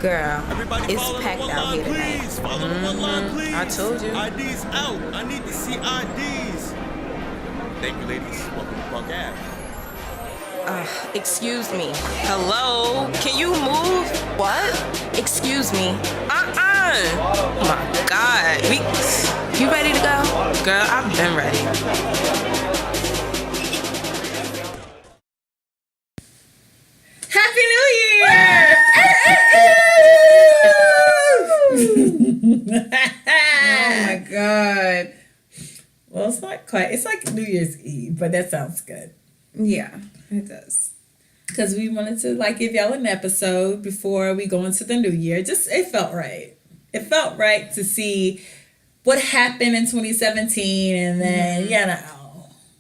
Girl, Everybody it's follow packed the one out line, here tonight. please. Follow the one line, please. I told you. IDs out. I need to see IDs. Thank you, ladies. Welcome to Park Ave. Excuse me. Hello? Can you move? What? Excuse me. Oh my God. You ready to go? Girl, I've been ready. Happy New Year! Oh my God. Well, it's not quite. It's like New Year's Eve, but that sounds good. Yeah, it does. Because we wanted to give y'all an episode before we go into the new year. It felt right. It felt right to see what happened in 2017 and then,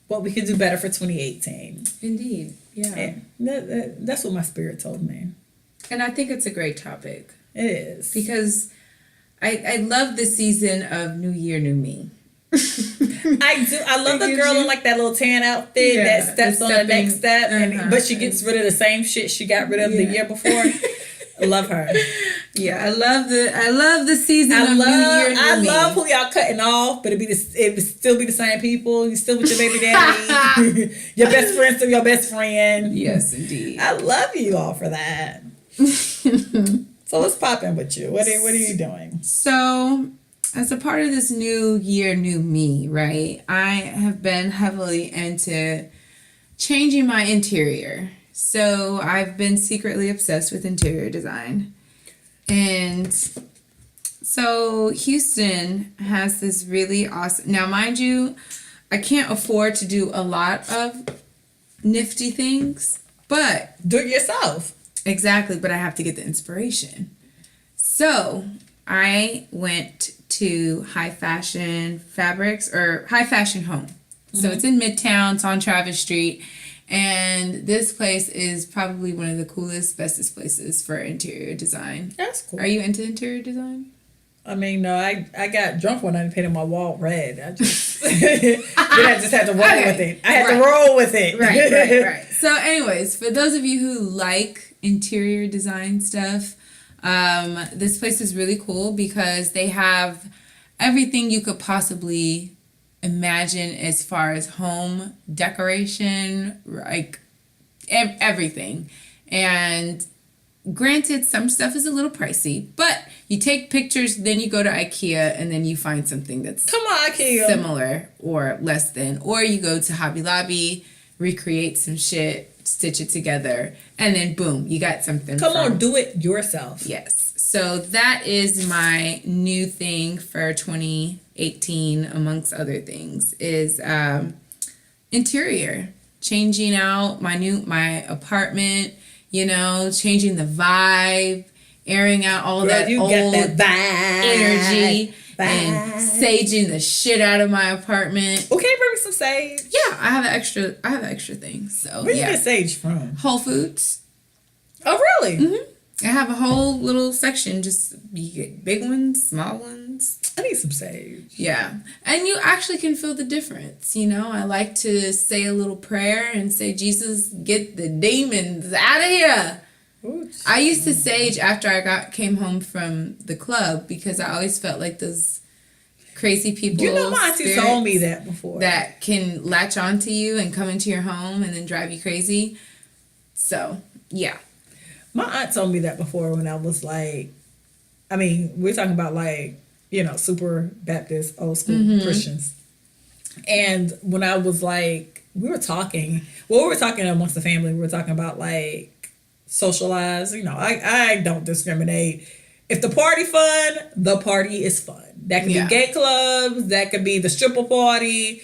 what we could do better for 2018. Indeed. Yeah. That's what my spirit told me. And I think it's a great topic. It is. Because I love the season of New Year, New Me. I do. I love the girl in that little tan outfit that steps on the next step, but she gets rid of the same shit she got rid of the year before. I love her. Yeah, I love the season of New Year, New Me. I love who y'all cutting off, but it would still be the same people. You still with your baby daddy. Your best friend still your best friend. Yes, indeed. I love you all for that. So let's pop in with you. What are you doing? So, as a part of this New Year, New Me, right? I have been heavily into changing my interior. So I've been secretly obsessed with interior design. And so Houston has this really awesome... Now, mind you, I can't afford to do a lot of nifty things, but... Do it yourself. Exactly, but I have to get the inspiration. So I went to High Fashion Fabrics, or High Fashion Home. So it's in Midtown, it's on Travis Street. And this place is probably one of the coolest, bestest places for interior design. That's cool. Are you into interior design? I mean, no, I got drunk when I painted my wall red. I just I just had to roll with it. I had to roll with it. Right. So anyways, for those of you who like interior design stuff, this place is really cool because they have everything you could possibly imagine as far as home decoration, like everything. And granted, some stuff is a little pricey, but you take pictures, then you go to IKEA, and then you find something that's IKEA. Similar or less than. Or you go to Hobby Lobby, recreate some shit, stitch it together, and then boom, you got something. Do it yourself. Yes. So that is my new thing for 2018, amongst other things, is interior. Changing out my apartment, changing the vibe, airing out all that old energy, and saging the shit out of my apartment. Okay, bring me some sage. Yeah, I have an extra thing. So where you get sage from? Whole Foods. Oh, really? Mm-hmm. I have a whole little section. Just you get big ones, small ones. I need some sage. Yeah, and you actually can feel the difference. I like to say a little prayer and say, Jesus, get the demons out of here. Ooh, I used to sage after I came home from the club because I always felt like those crazy people. My auntie told me that before. That can latch onto you and come into your home and then drive you crazy. So, yeah. My aunt told me that before when I was we're talking about super Baptist, old school Christians. And when I was we were talking amongst the family, we were talking about socialize. I don't discriminate. If the party fun, the party is fun. That could be gay clubs, that could be the stripper party,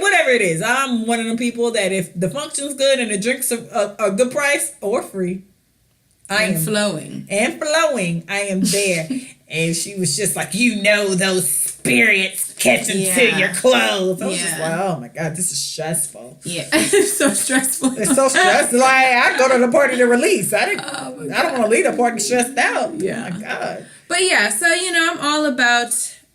whatever it is. I'm one of them people that if the function's good and the drinks are a good price or free, I am flowing. I am there. And she was just those spirits catching to your clothes. I was just oh my God, this is stressful. Yeah, it's so stressful. It's so stressful. I go to the party to release. I don't want to leave the party stressed out. Yeah. Oh my God. But yeah, so I'm all about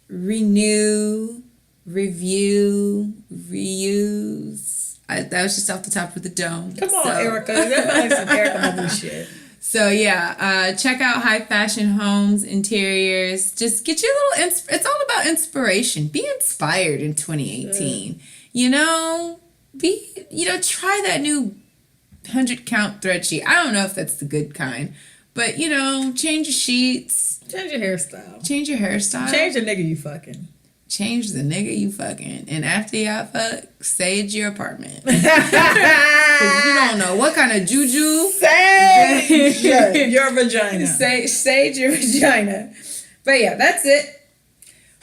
renew, review, reuse. That was just off the top of the dome. Come on, Erica. That's some Erica Mother shit. So yeah, check out high fashion homes, interiors. Just get you a little. It's all about inspiration. Be inspired in 2018. You know, try that new 100 count thread sheet. I don't know if that's the good kind, but change your sheets. Change your hairstyle. Change your hairstyle. Change the nigga you fucking. Change the nigga you fucking. And after y'all fuck, sage your apartment. 'Cause you don't know what kind of juju. Sage your vagina. Sage your vagina. But yeah, that's it.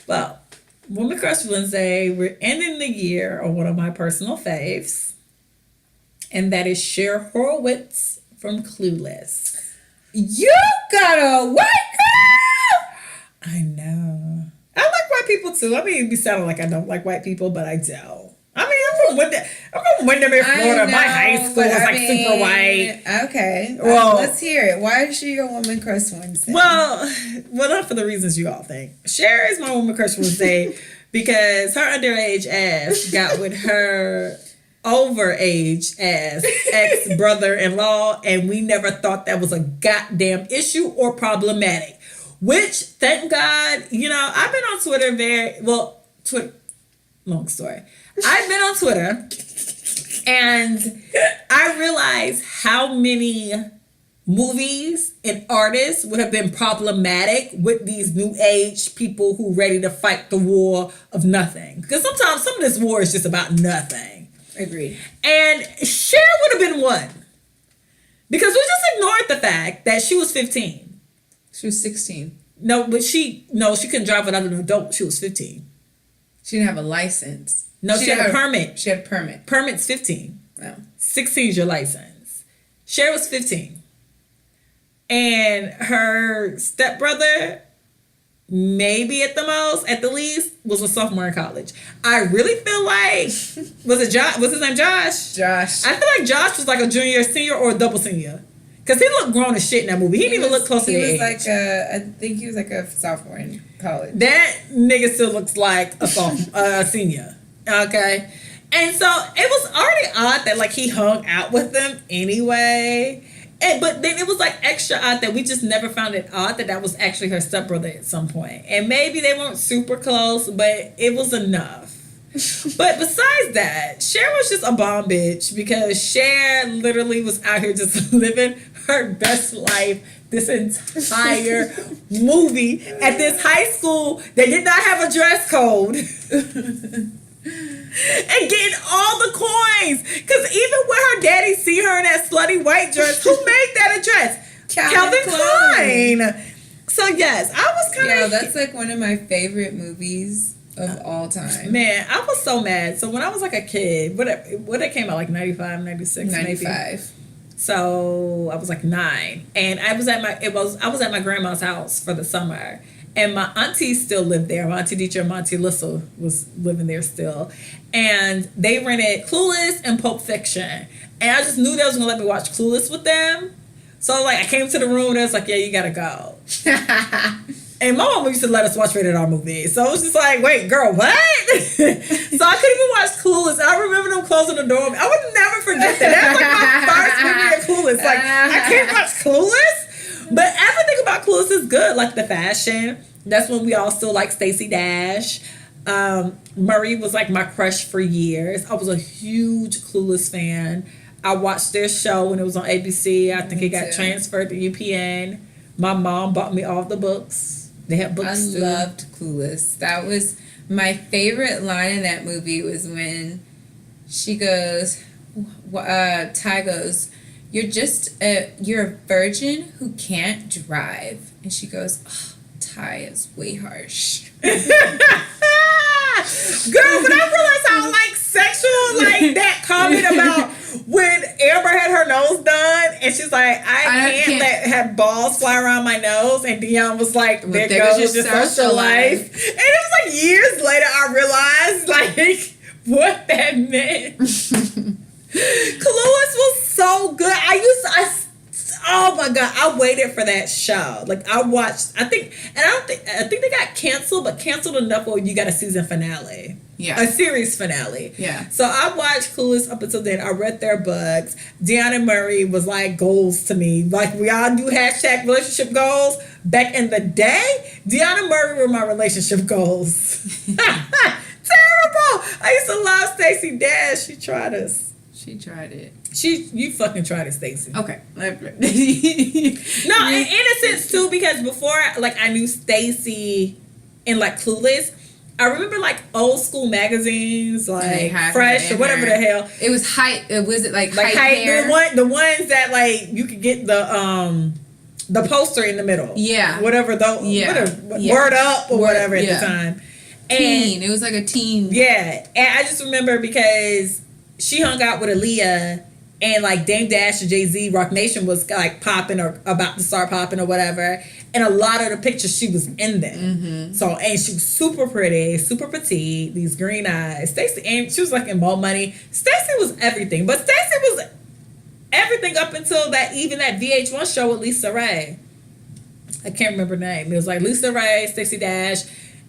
Well, Woman Crush Wednesday, we're ending the year on one of my personal faves. And that is Cher Horowitz from Clueless. You got a white girl! I know. I like white people too. I mean, it be sounding like I don't like white people, but I do. I mean, I'm from Windermere, Florida. My high school was super white. Okay. Well, let's hear it. Why is she your Woman Crush Wednesday? Well, not for the reasons you all think. Cher is my Woman Crush Wednesday because her underage ass got with her overage ass ex-brother-in-law, and we never thought that was a goddamn issue or problematic. Which, thank God, I've been on Twitter long story. I've been on Twitter, and I realized how many movies and artists would have been problematic with these new age people who ready to fight the war of nothing. Because sometimes some of this war is just about nothing. Agreed. And Cher would have been one. Because we just ignored the fact that she was 15. She was 16. No, but she couldn't drive without an adult. She was 15. She didn't have a license. No, she had a permit. She had a permit. Permit's 15. No. 16 is your license. Cher was 15. And her stepbrother, maybe at the least, was a sophomore in college. I really feel like, was his name Josh? Josh. I feel like Josh was like a junior, senior, or a double senior. Because he looked grown as shit in that movie. He didn't even look close to the age. I think he was like a sophomore in college. That nigga still looks like a senior. Okay? And so it was already odd that like he hung out with them anyway. But then it was like extra odd that we just never found it odd that was actually her stepbrother at some point. And maybe they weren't super close, but it was enough. But besides that, Cher was just a bomb bitch because Cher literally was out here just living her best life this entire movie at this high school that did not have a dress code. And getting all the coins. Because even when her daddy see her in that slutty white dress, who made that a dress? Calvin Klein. So yes, I was kind of... Yeah, that's like one of my favorite movies of all time. Man, I was so mad. So when I was like a kid, what it came out like 95, 96 95. Maybe. So I was like 9. And I was at my grandma's house for the summer. And my aunties still lived there. My auntie Dietrich and my auntie Lissa was living there still. And they rented Clueless and Pulp Fiction. And I just knew they was going to let me watch Clueless with them. So like I came to the room and they was like, yeah, you got to go. And my mom used to let us watch rated R movies. So I was just like, wait, girl, what? So I couldn't even watch Clueless. I remember them closing the door. I would never forget that. That's like my first movie of Clueless. Like, I can't watch Clueless? But everything about Clueless is good. Like the fashion. That's when we all still like Stacey Dash. Murray was like my crush for years. I was a huge Clueless fan. I watched their show when it was on ABC. I think it got transferred to UPN. My mom bought me all the books. They had books too. I loved Clueless. That was my favorite line in that movie was when she goes, Ty goes, you're a virgin who can't drive. And she goes, oh, Ty is way harsh. Girl, but I realized how like sexual like that comment about when Amber had her nose done and she's like, I can't have balls fly around my nose, and Dion was like, there goes your social life. And it was like years later I realized like what that meant. Clueless was so good. Oh my God, I waited for that show. Like I watched, I think they got canceled, but canceled enough where you got a season finale. Yeah. A series finale. Yeah. So I watched Clueless up until then. I read their books. Deanna Murray was like goals to me. Like we all do hashtag relationship goals. Back in the day, Deanna Murray were my relationship goals. Terrible. I used to love Stacey Dash. She tried us. She tried it. You fucking tried it, Stacey. Okay. No, in a sense too, because before like I knew Stacey in like Clueless, I remember like old school magazines like Fresh or whatever the hell. It was Hype. Was it like Hype hair? The ones that like you could get the poster in the middle. Yeah. Whatever Word Up or whatever at the time. Teen. It was like a teen. Yeah. And I just remember because she hung out with Aaliyah and like Dame Dash and Jay-Z, Rock Nation was like popping or about to start popping or whatever. And a lot of the pictures she was in them. Mm-hmm. So, and she was super pretty, super petite, these green eyes. Stacey, and she was like in More Money. Stacey was everything. But Stacey was everything up until that VH1 show with Lisa Ray. I can't remember the name. It was like Lisa Ray, Stacey Dash,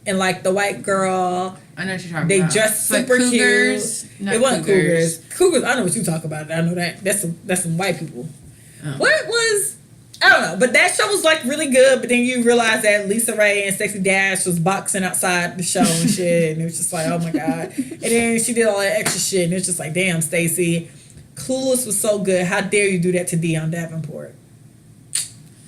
and like the white girl. I know what you're talking they about. They dressed super cute. It wasn't Cougars. Cougars, I know what you're talking about. I know that. That's some white people. Oh. What was... I don't know, but that show was like really good. But then you realize that Lisa Ray and Stacey Dash was boxing outside the show and shit, and it was just like, oh my god. And then she did all that extra shit, and it's just like, damn, Stacey. Clueless was so good. How dare you do that to Dionne Davenport?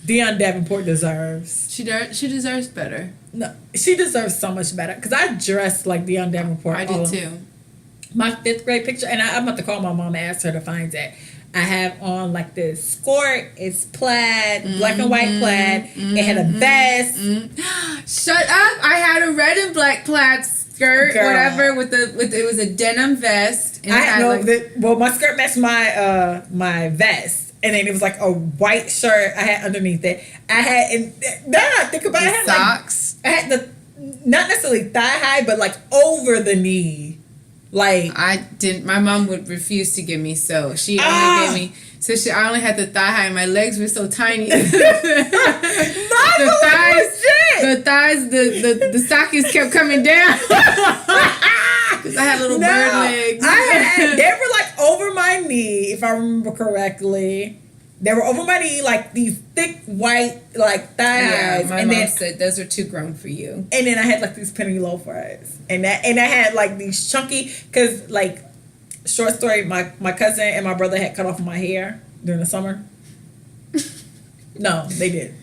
Dionne Davenport deserves. She deserves better. No, she deserves so much better. Because I dressed like Dionne Davenport. I did too. My 5th grade picture, and I'm about to call my mom and ask her to find that. I have on like this skirt. It's plaid, black and white plaid. It had a vest. Shut up! I had a red and black plaid skirt, girl. Whatever. With it was a denim vest. And my skirt matched my my vest, and then it was like a white shirt I had underneath it. I had, and now I think about it, I had socks. Like, I had the not necessarily thigh high, but like over the knee. Like I didn't. My mom would refuse to give me, so she only gave me. So I only had the thigh high. My legs were so tiny. The stockings kept coming down because I had little bird legs. They were like over my knee, if I remember correctly. They were over my knee, like these thick white, like thigh highs. My mom said those are too grown for you. And then I had like these penny loafers, and I had like these chunky, because like, short story, my cousin and my brother had cut off my hair during the summer. No, they did.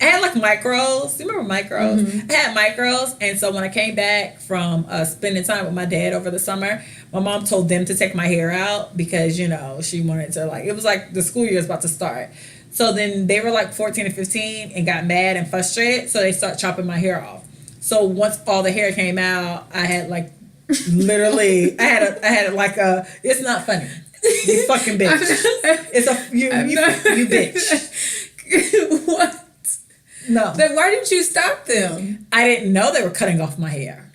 I had like micros. Do you remember micros? Mm-hmm. I had micros, and so when I came back from spending time with my dad over the summer, my mom told them to take my hair out because, you know, she wanted to, like, it was like the school year was about to start. So then they were like 14 and 15 and got mad and frustrated, so they started chopping my hair off. So once all the hair came out, I had like literally, I had like a, it's not funny. You fucking bitch. You bitch. What? No. Then why didn't you stop them? I didn't know they were cutting off my hair.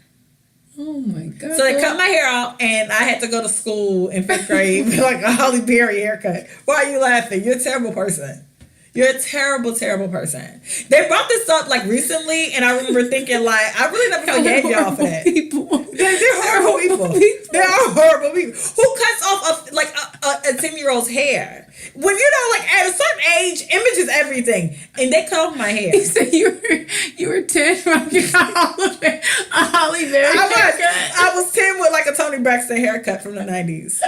Oh my god. So they cut my hair off, and I had to go to school in 5th grade with like a Holly Berry haircut. Why are you laughing? You're a terrible person. You're a terrible, terrible person. They brought this up like recently, and I remember thinking like, I really never forgave y'all for that. People. They're horrible people. They are horrible people. Who cuts off a 10-year-old's hair? When you know, like at a certain age, image is everything, and they cut off my hair. He said you were 10 rocking a Holly Berry haircut. I was 10 with like a Toni Braxton haircut from the 90s.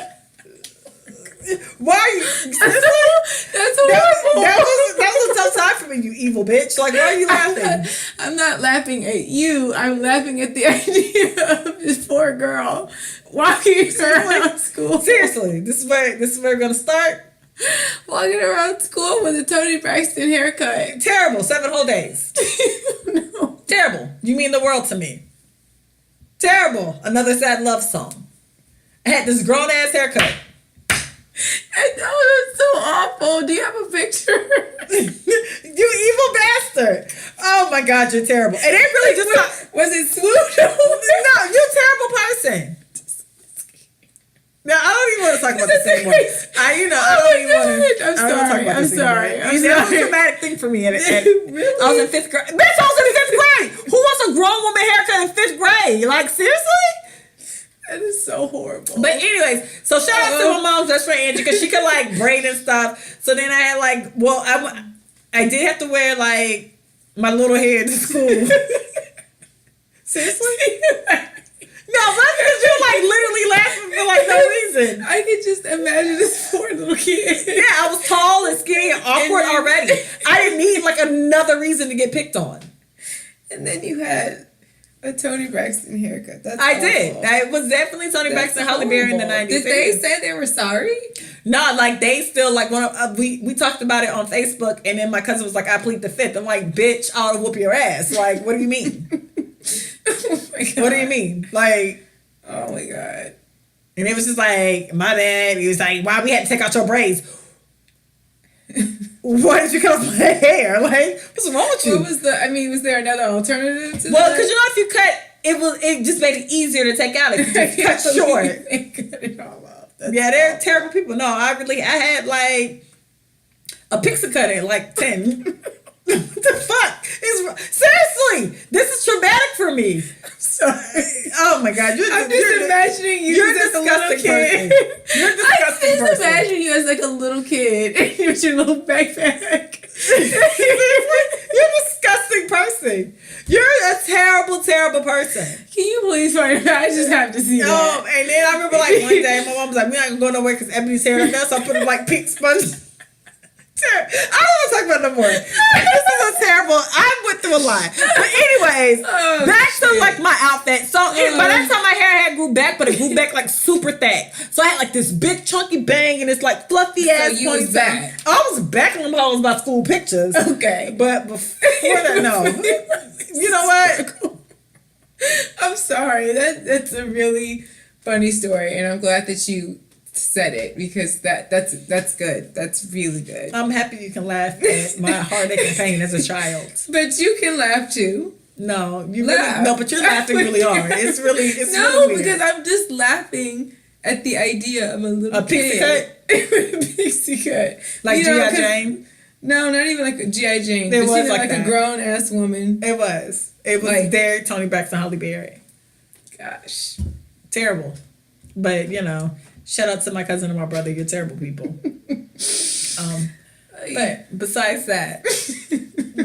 Why are you? That's horrible. That was a tough time for me, you evil bitch. Like, why are you laughing? I'm not laughing at you. I'm laughing at the idea of this poor girl walking around school. Seriously, this is where we're gonna start. Walking around school with a Toni Braxton haircut. Terrible. 7 whole days. No. Terrible. You mean the world to me. Terrible. Another sad love song. I had this grown ass haircut. I know, that's so awful. Do you have a picture? You evil bastard. Oh my God, you're terrible. And it really just was it swooped? No, you're a terrible person. Now I don't even want to talk about this anymore. I'm sorry. That was a traumatic thing for me. Really? I was in 5th grade. Bitch, I was in 5th grade. Who wants a grown woman haircut in 5th grade? Like, seriously? That is so horrible. But anyways, so shout out to my mom's best friend Angie because she could like braid and stuff. So then I had like, well, I did have to wear like my little hair to school. Seriously? No, that's because you're like literally laughing for like no reason. I could just imagine this poor little kid. Yeah, I was tall and skinny and awkward already. I didn't need like another reason to get picked on. And then you had a Toni Braxton haircut. That's I awful. did. I was definitely Toni Braxton, Halle Berry in the 90s. Did they say they were sorry? No, like they still like we talked about it on Facebook, and then my cousin was like, "I plead the fifth." I'm like, "Bitch, I'll whoop your ass." Like, what do you mean? Oh my God. What do you mean? Like, oh my God. and it was just like, my bad. He was like, "Why we had to take out your braids?" Why did you cut off my hair? Like, what's wrong with you? What was was there another alternative to Well, that? because you know, if you cut, it just made it easier to take out. If you just cut short. They cut it all off. That's Yeah, they're terrible people. No, I had like a pixie cut at like 10. What the fuck? Seriously, this is traumatic for me. I'm sorry. Oh my God. I'm just imagining you You're a as a little disgusting kid. person. You're a disgusting I just person. imagine you as like a little kid with your little backpack. You're a disgusting person. You're a terrible, terrible person. Can you please find it? I just have to see that. And then I remember like one day my mom was like, "We're not gonna go nowhere because Ebony's hair like that," so I put like pink sponge. I don't want to talk about it no more. This is a terrible. I went through a lot. But anyways, back to like my outfit. So by that time my hair had grew back, but it grew back like super thick. So I had like this big chunky bang and this like fluffy ass. you was back. I was back in them hoes by school pictures. Okay. But before that, no. You know what? I'm sorry. That's a really funny story, and I'm glad that you said it because that's good. That's really good. I'm happy you can laugh at my heartache and pain as a child. But you can laugh too. No, you Laugh. really no, but you're laughing really hard. It's really no, really weird. because I'm just laughing at the idea of a little pixie kid. A pixie cut, like know, G.I. Jane. No, not even like a G.I. Jane. It But was she like like that. a grown ass woman. It was Like- there. Toni Braxton, Halle Berry. Gosh, Terrible, but you know, shout out to my cousin and my brother. You're terrible people. But besides that,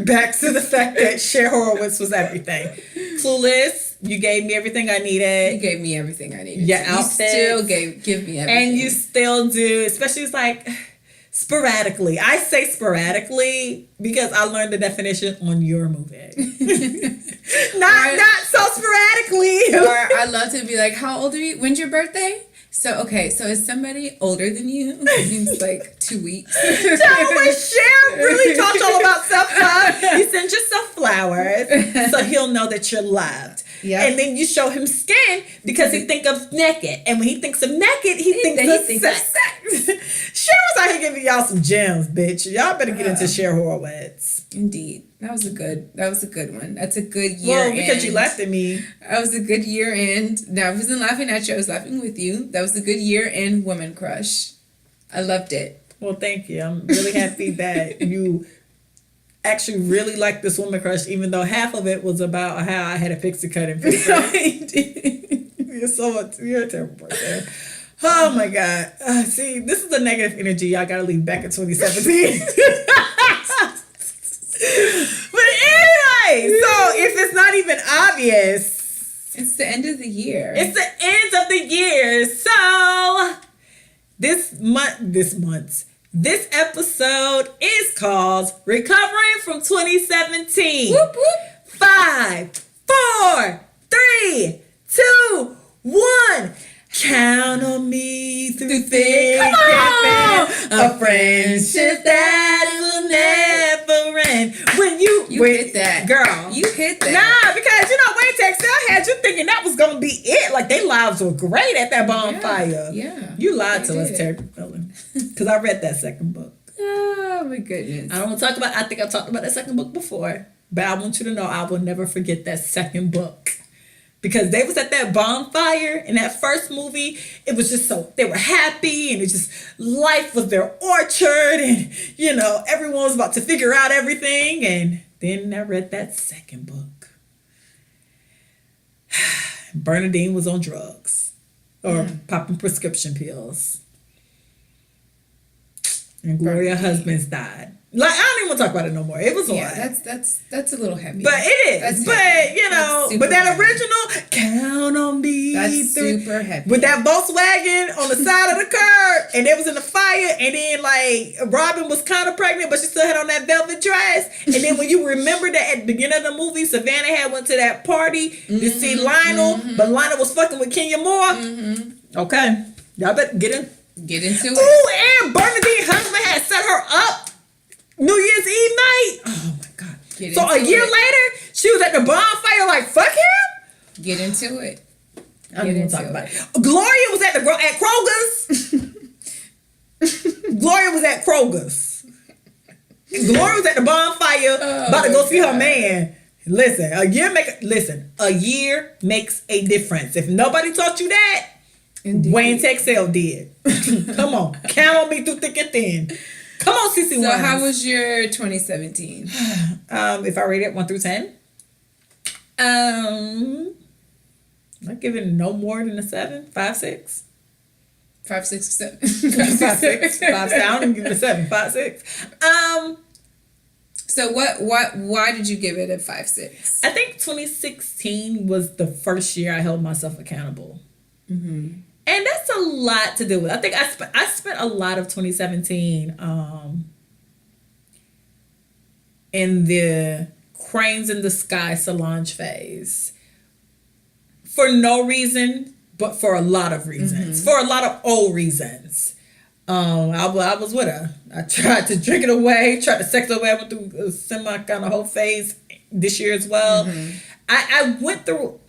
back to the fact that Cher Horowitz was everything. Clueless, you gave me everything I you needed. gave me everything I needed. Your You outfits. still give me everything, And you still do, especially it's like sporadically. I say sporadically because I learned the definition on your movie. not so sporadically. Or I love to be like, how old are you? When's your birthday? So is somebody older than you? It means like 2 weeks. Tell me, Cher really taught y'all about self-love. You send yourself flowers so he'll know that you're loved. Yeah. And then you show him skin because he think of naked. And when he thinks of naked, he thinks of sex. Cher was out here giving y'all some gems, bitch. Y'all better get into Cher Horowitz. Indeed. That was a good one. That's a good year. Well, because end. you laughed at me. That was a good year end. Now, I wasn't laughing at you. I was laughing with you. That was a good year end woman crush. I loved it. Well, thank you. I'm really happy that you actually really liked this woman crush, even though half of it was about how I had a pixie cut in fifth grade. You're a terrible person. Oh my God. See, this is the negative energy y'all gotta leave back in 2017. But anyway, so if it's not even obvious, It's the end of the year. it's the end of the year. So this episode is called Recovering from 2017. Whoop, whoop. 5, 4, 3, 2, 1. Count on me through thick Come and on! thin. A friendship that will never end. When you hit that. girl. You hit that. Nah, because you know, Wayne Texel had you thinking that was gonna be it. Like their lives were great at that bonfire. Yeah. You lied to They us, did. Terry Philin. Because I read that second book. Oh, my goodness. I don't want to talk about. I think I talked about that second book before, but I want you to know I will never forget that second book. Because they was at that bonfire in that first movie, it was just so, they were happy and it just, life was their orchard and, you know, everyone was about to figure out everything. And then I read that second book. Bernadine was on drugs. or popping prescription pills. And Gloria's husbands died. Like, I don't even want to talk about it no more. It was a lot. That's a little heavy. But it is. That's but heavy. you know, That's but that heavy. original "Count on Me" That's super heavy. with that Volkswagen on the side of the curb, and it was in the fire, and then like Robin was kind of pregnant, but she still had on that velvet dress. And then when you remember that at the beginning of the movie, Savannah had went to that party to see Lionel, but Lionel was fucking with Kenya Moore. Okay, y'all better get into it. Ooh, and Bernadine husband had set her up New Year's Eve night. Oh my God. So a year later, she was at the bonfire like, fuck him? Get into it. I don't even talk about it. Gloria was at Kroger's. Gloria was at Kroger's. Gloria was at the bonfire about to go see her man. Listen, a year makes a difference. If nobody taught you that, Indeed. Wayne Texel did. Come on. Count on me through thick and thin. Come on, CC. So how was your 2017? If I rate it 1 through 10, I give it no more than a 7, 5, 6. 5, 6, 7. 5, 6, 5, 7. I don't even give it a 7, 5, 6. So why did you give it a 5, 6? I think 2016 was the first year I held myself accountable. Mm-hmm. And that's a lot to deal with. I think I spent a lot of 2017 in the cranes in the sky Solange phase. For no reason, but for a lot of reasons. Mm-hmm. For a lot of old reasons. I was with her. I tried to drink it away, tried to sex it away. I went through a semi kind of whole phase this year as well. Mm-hmm. I went through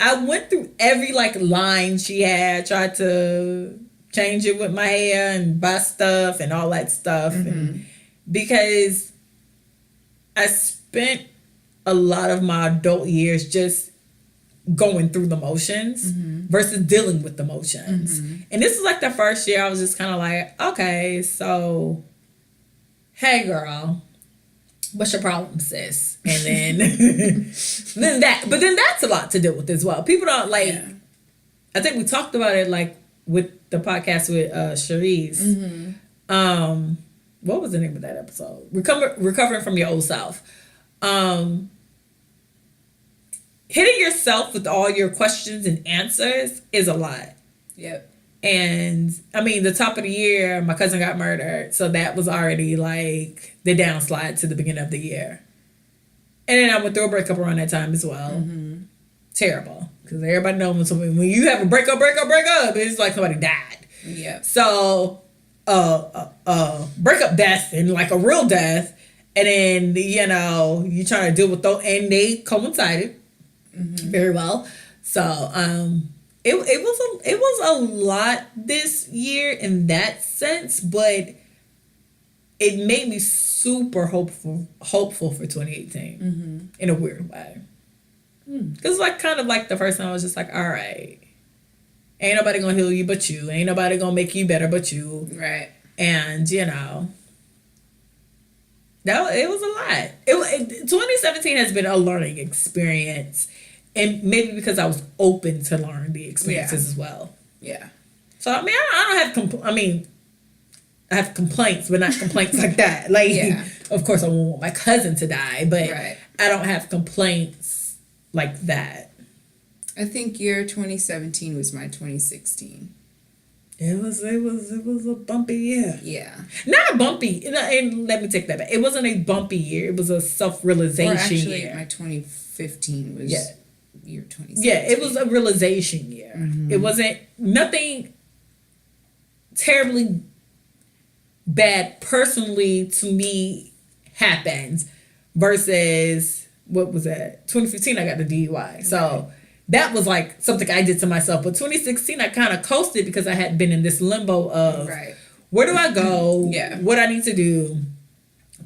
every like line she had, tried to change it with my hair and buy stuff and all that stuff. Mm-hmm. And because I spent a lot of my adult years just going through the motions versus dealing with the motions. Mm-hmm. And this is like the first year I was just kind of like, okay, so hey girl, what's your problem, sis? And then then that's a lot to deal with as well. People don't like. Yeah. I think we talked about it like with the podcast with Cherise. Mm-hmm. What was the name of that episode? Recovering from your old self. Hitting yourself with all your questions and answers is a lot. Yep. And I mean, the top of the year, my cousin got murdered. So that was already like the downslide to the beginning of the year. And then I went through a breakup around that time as well. Mm-hmm. Terrible. Because everybody knows when you have a breakup, it's like somebody died. Yeah. So, breakup death and like a real death. And then, you know, you trying to deal with those. And they coincided very well. So, It was a lot this year in that sense, but it made me super hopeful for 2018 in a weird way. Because like kind of like the first time I was just like, all right, ain't nobody gonna heal you but you, ain't nobody gonna make you better but you, right? And you know, it was a lot. 2017 has been a learning experience. And maybe because I was open to learn the experiences as well. Yeah. So, I mean, I don't have... I have complaints, but not complaints like that. Like, of course, I won't want my cousin to die, but I don't have complaints like that. I think your 2017 was my 2016. It was a bumpy year. Yeah. Not a bumpy... And let me take that back. It wasn't a bumpy year. It was a self-realization year. My 2015 was... Yeah. Year 2017. Yeah, it was a realization year. Mm-hmm. It wasn't nothing terribly bad personally to me happened versus what was that? 2015 I got the DUI. So that was like something I did to myself. But 2016 I kind of coasted because I had been in this limbo of where do I go? What I need to do?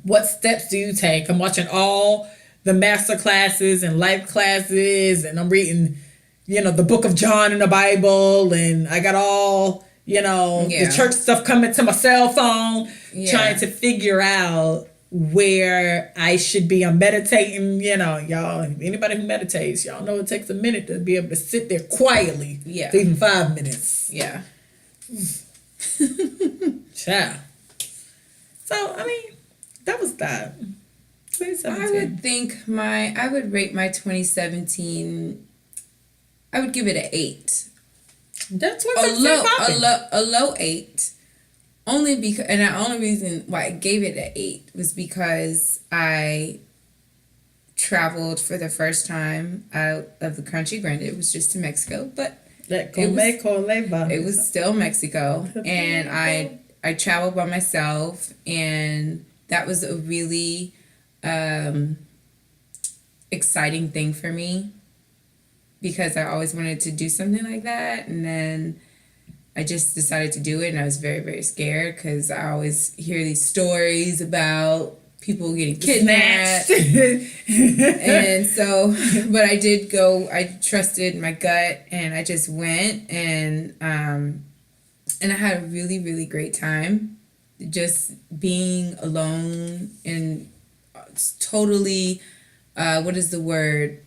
What steps do you take? I'm watching all the master classes and life classes, and I'm reading, you know, the book of John in the Bible, and I got all, you know, the church stuff coming to my cell phone, trying to figure out where I should be. I'm meditating, y'all. Anybody who meditates, y'all know it takes a minute to be able to sit there quietly. Yeah. For even 5 minutes. Yeah. Child. So, I mean, that was that. 2017. I would rate my 2017, I would give it an 8. That's A low 8. Only because, and the only reason why I gave it an 8 was because I traveled for the first time out of the country. Granted, it was just to Mexico, but it was still Mexico. And I traveled by myself, and that was a really exciting thing for me because I always wanted to do something like that. And then I just decided to do it, and I was very, very scared because I always hear these stories about people getting kidnapped. And so, but I did go, I trusted my gut, and I just went, and I had a really, really great time just being alone and totally, what is the word?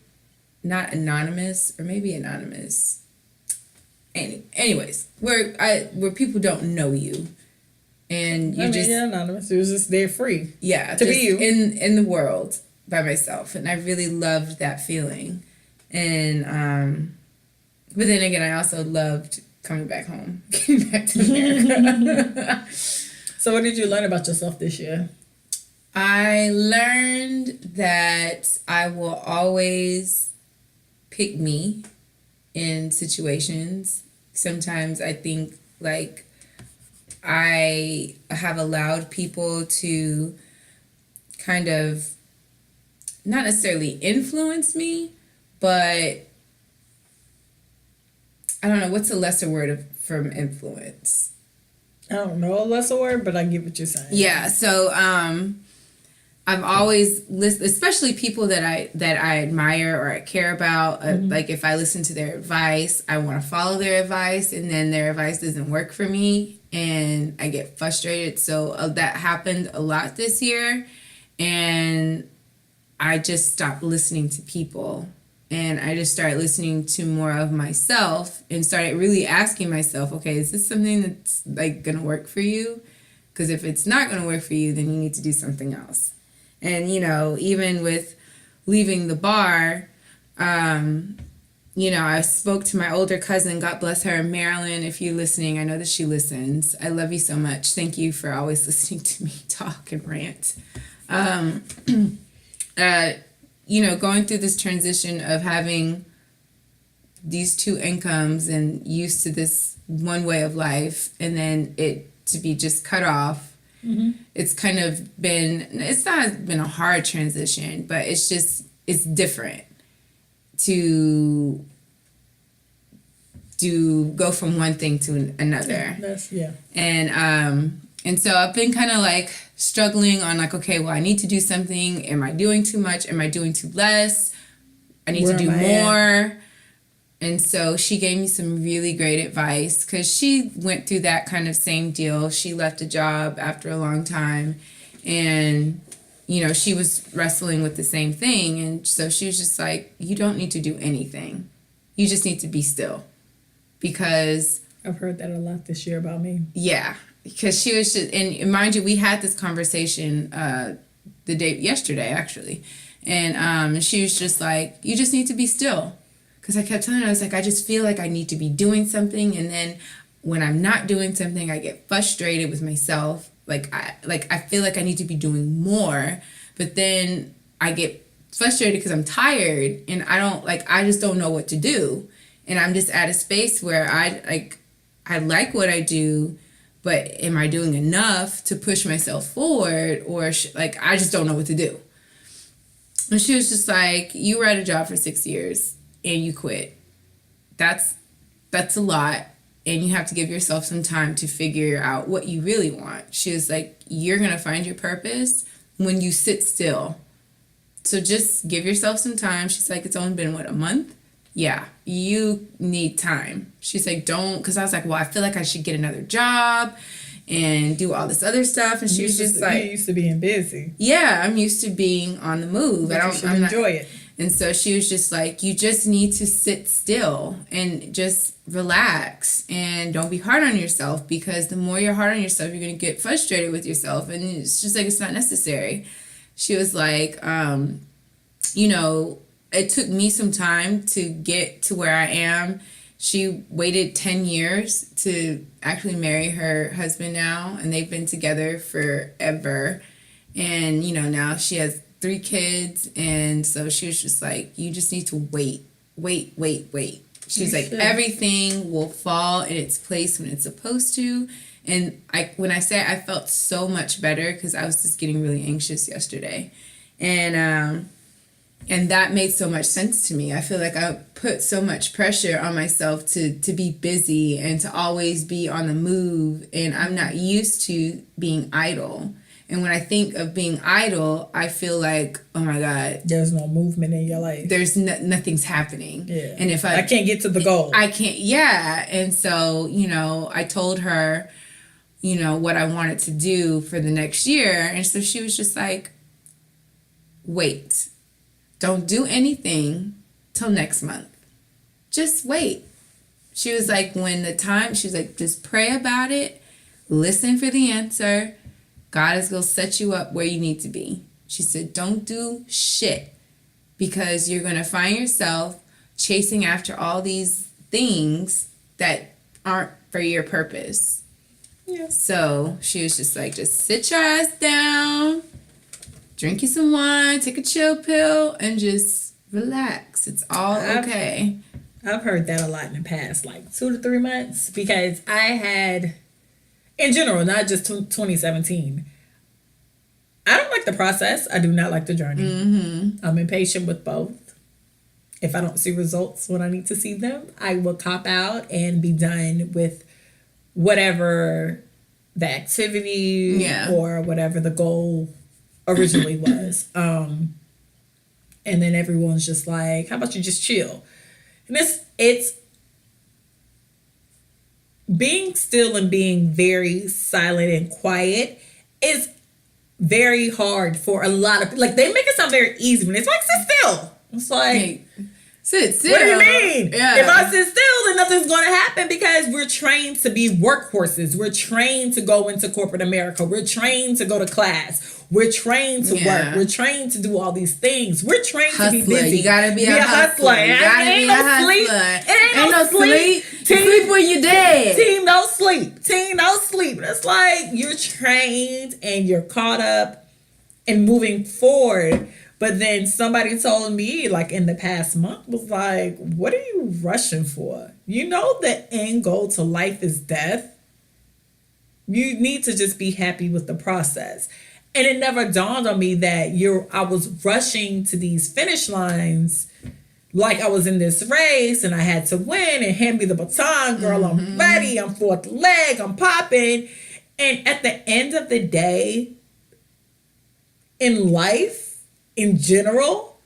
Not anonymous, or maybe anonymous. Anyways, where people don't know you, and you anonymous. It was just there free. Yeah, to be you in the world by myself, and I really loved that feeling. And but then again, I also loved coming back home, getting back to America. So, what did you learn about yourself this year? I learned that I will always pick me in situations. Sometimes I think like I have allowed people to kind of not necessarily influence me, but I don't know, what's a lesser word from influence? I don't know a lesser word, but I get what you're saying. Yeah, so I've always listened, especially people that I admire or I care about. Like if I listen to their advice, I want to follow their advice, and then their advice doesn't work for me, and I get frustrated. So that happened a lot this year, and I just stopped listening to people, and I just started listening to more of myself, and started really asking myself, okay, is this something that's like gonna work for you? Because if it's not gonna work for you, then you need to do something else. And, even with leaving the bar, I spoke to my older cousin, God bless her, Marilyn. If you're listening, I know that she listens. I love you so much. Thank you for always listening to me talk and rant. Going through this transition of having these two incomes and used to this one way of life, and then it to be just cut off. Mm-hmm. It's not been a hard transition, but it's different to go from one thing to another. And so I've been kind of like struggling on like, okay, well, I need to do something. Am I doing too much? Am I doing too less? I need to do more. And so she gave me some really great advice because she went through that kind of same deal. She left a job after a long time, and, she was wrestling with the same thing. And so she was just like, you don't need to do anything. You just need to be still. Because I've heard that a lot this year about me. Yeah. Because she was just, and mind you, we had this conversation yesterday, actually. And she was just like, you just need to be still. Because I kept telling her, I was like, I just feel like I need to be doing something. And then when I'm not doing something, I get frustrated with myself. I feel like I need to be doing more. But then I get frustrated because I'm tired. And I just don't know what to do. And I'm just at a space where I like what I do. But am I doing enough to push myself forward? Or I just don't know what to do. And she was just like, you were at a job for 6 years. And you quit. That's a lot, and you have to give yourself some time to figure out what you really want. She was like, you're gonna find your purpose when you sit still. So just give yourself some time. She's like, it's only been a month? Yeah, you need time. She's like, don't, because I was like, well, I feel like I should get another job, and do all this other stuff. And she was just like, you used to being busy. Yeah, I'm used to being on the move. But I'm enjoy it. And so she was just like, you just need to sit still and just relax and don't be hard on yourself, because the more you're hard on yourself, you're going to get frustrated with yourself. And it's just like, it's not necessary. She was like, you know, it took me some time to get to where I am. She waited 10 years to actually marry her husband now, and they've been together forever. And, you know, now she has 3 kids, and so she was just like, you just need to wait. She's like, everything will fall in its place when it's supposed to. And when I say I felt so much better, because I was just getting really anxious yesterday, and that made so much sense to me. I feel like I put so much pressure on myself to be busy and to always be on the move, and I'm not used to being idle. And when I think of being idle, I feel like, oh my God, there's no movement in your life. There's nothing's happening. Yeah. And if I can't get to the goal. I can't. Yeah. And so, you know, I told her, you know, what I wanted to do for the next year. And so she was just like, wait, don't do anything till next month. Just wait. She was like, she was like, just pray about it. Listen for the answer. God is going to set you up where you need to be. She said, don't do shit, because you're going to find yourself chasing after all these things that aren't for your purpose. Yeah. So she was just like, just sit your ass down, drink you some wine, take a chill pill, and just relax. It's all okay. I've heard that a lot in the past, like 2 to 3 months, because I had... in general, not just 2017. I don't like the process. I do not like the journey. Mm-hmm. I'm impatient with both. If I don't see results when I need to see them, I will cop out and be done with whatever the activity or whatever the goal originally was. And then everyone's just like, how about you just chill? And it's being still and being very silent and quiet is very hard for a lot of people. Like, they make it sound very easy when it's like, sit still. It's like, sit still. What do you mean? Yeah. If I sit still, then nothing's going to happen, because we're trained to be workhorses. We're trained to go into corporate America. We're trained to go to class. We're trained to work. We're trained to do all these things. We're trained to be busy. You gotta be a hustler. You gotta be a hustler. Ain't no sleep. Sleep when you're dead. Team, no sleep. Team, no sleep. It's like you're trained and you're caught up and moving forward. But then somebody told me, like, in the past month, was like, what are you rushing for? You know the end goal to life is death. You need to just be happy with the process. And it never dawned on me that I was rushing to these finish lines like I was in this race and I had to win and hand me the baton. Girl, I'm ready. I'm fourth leg. I'm popping. And at the end of the day, in life, in general,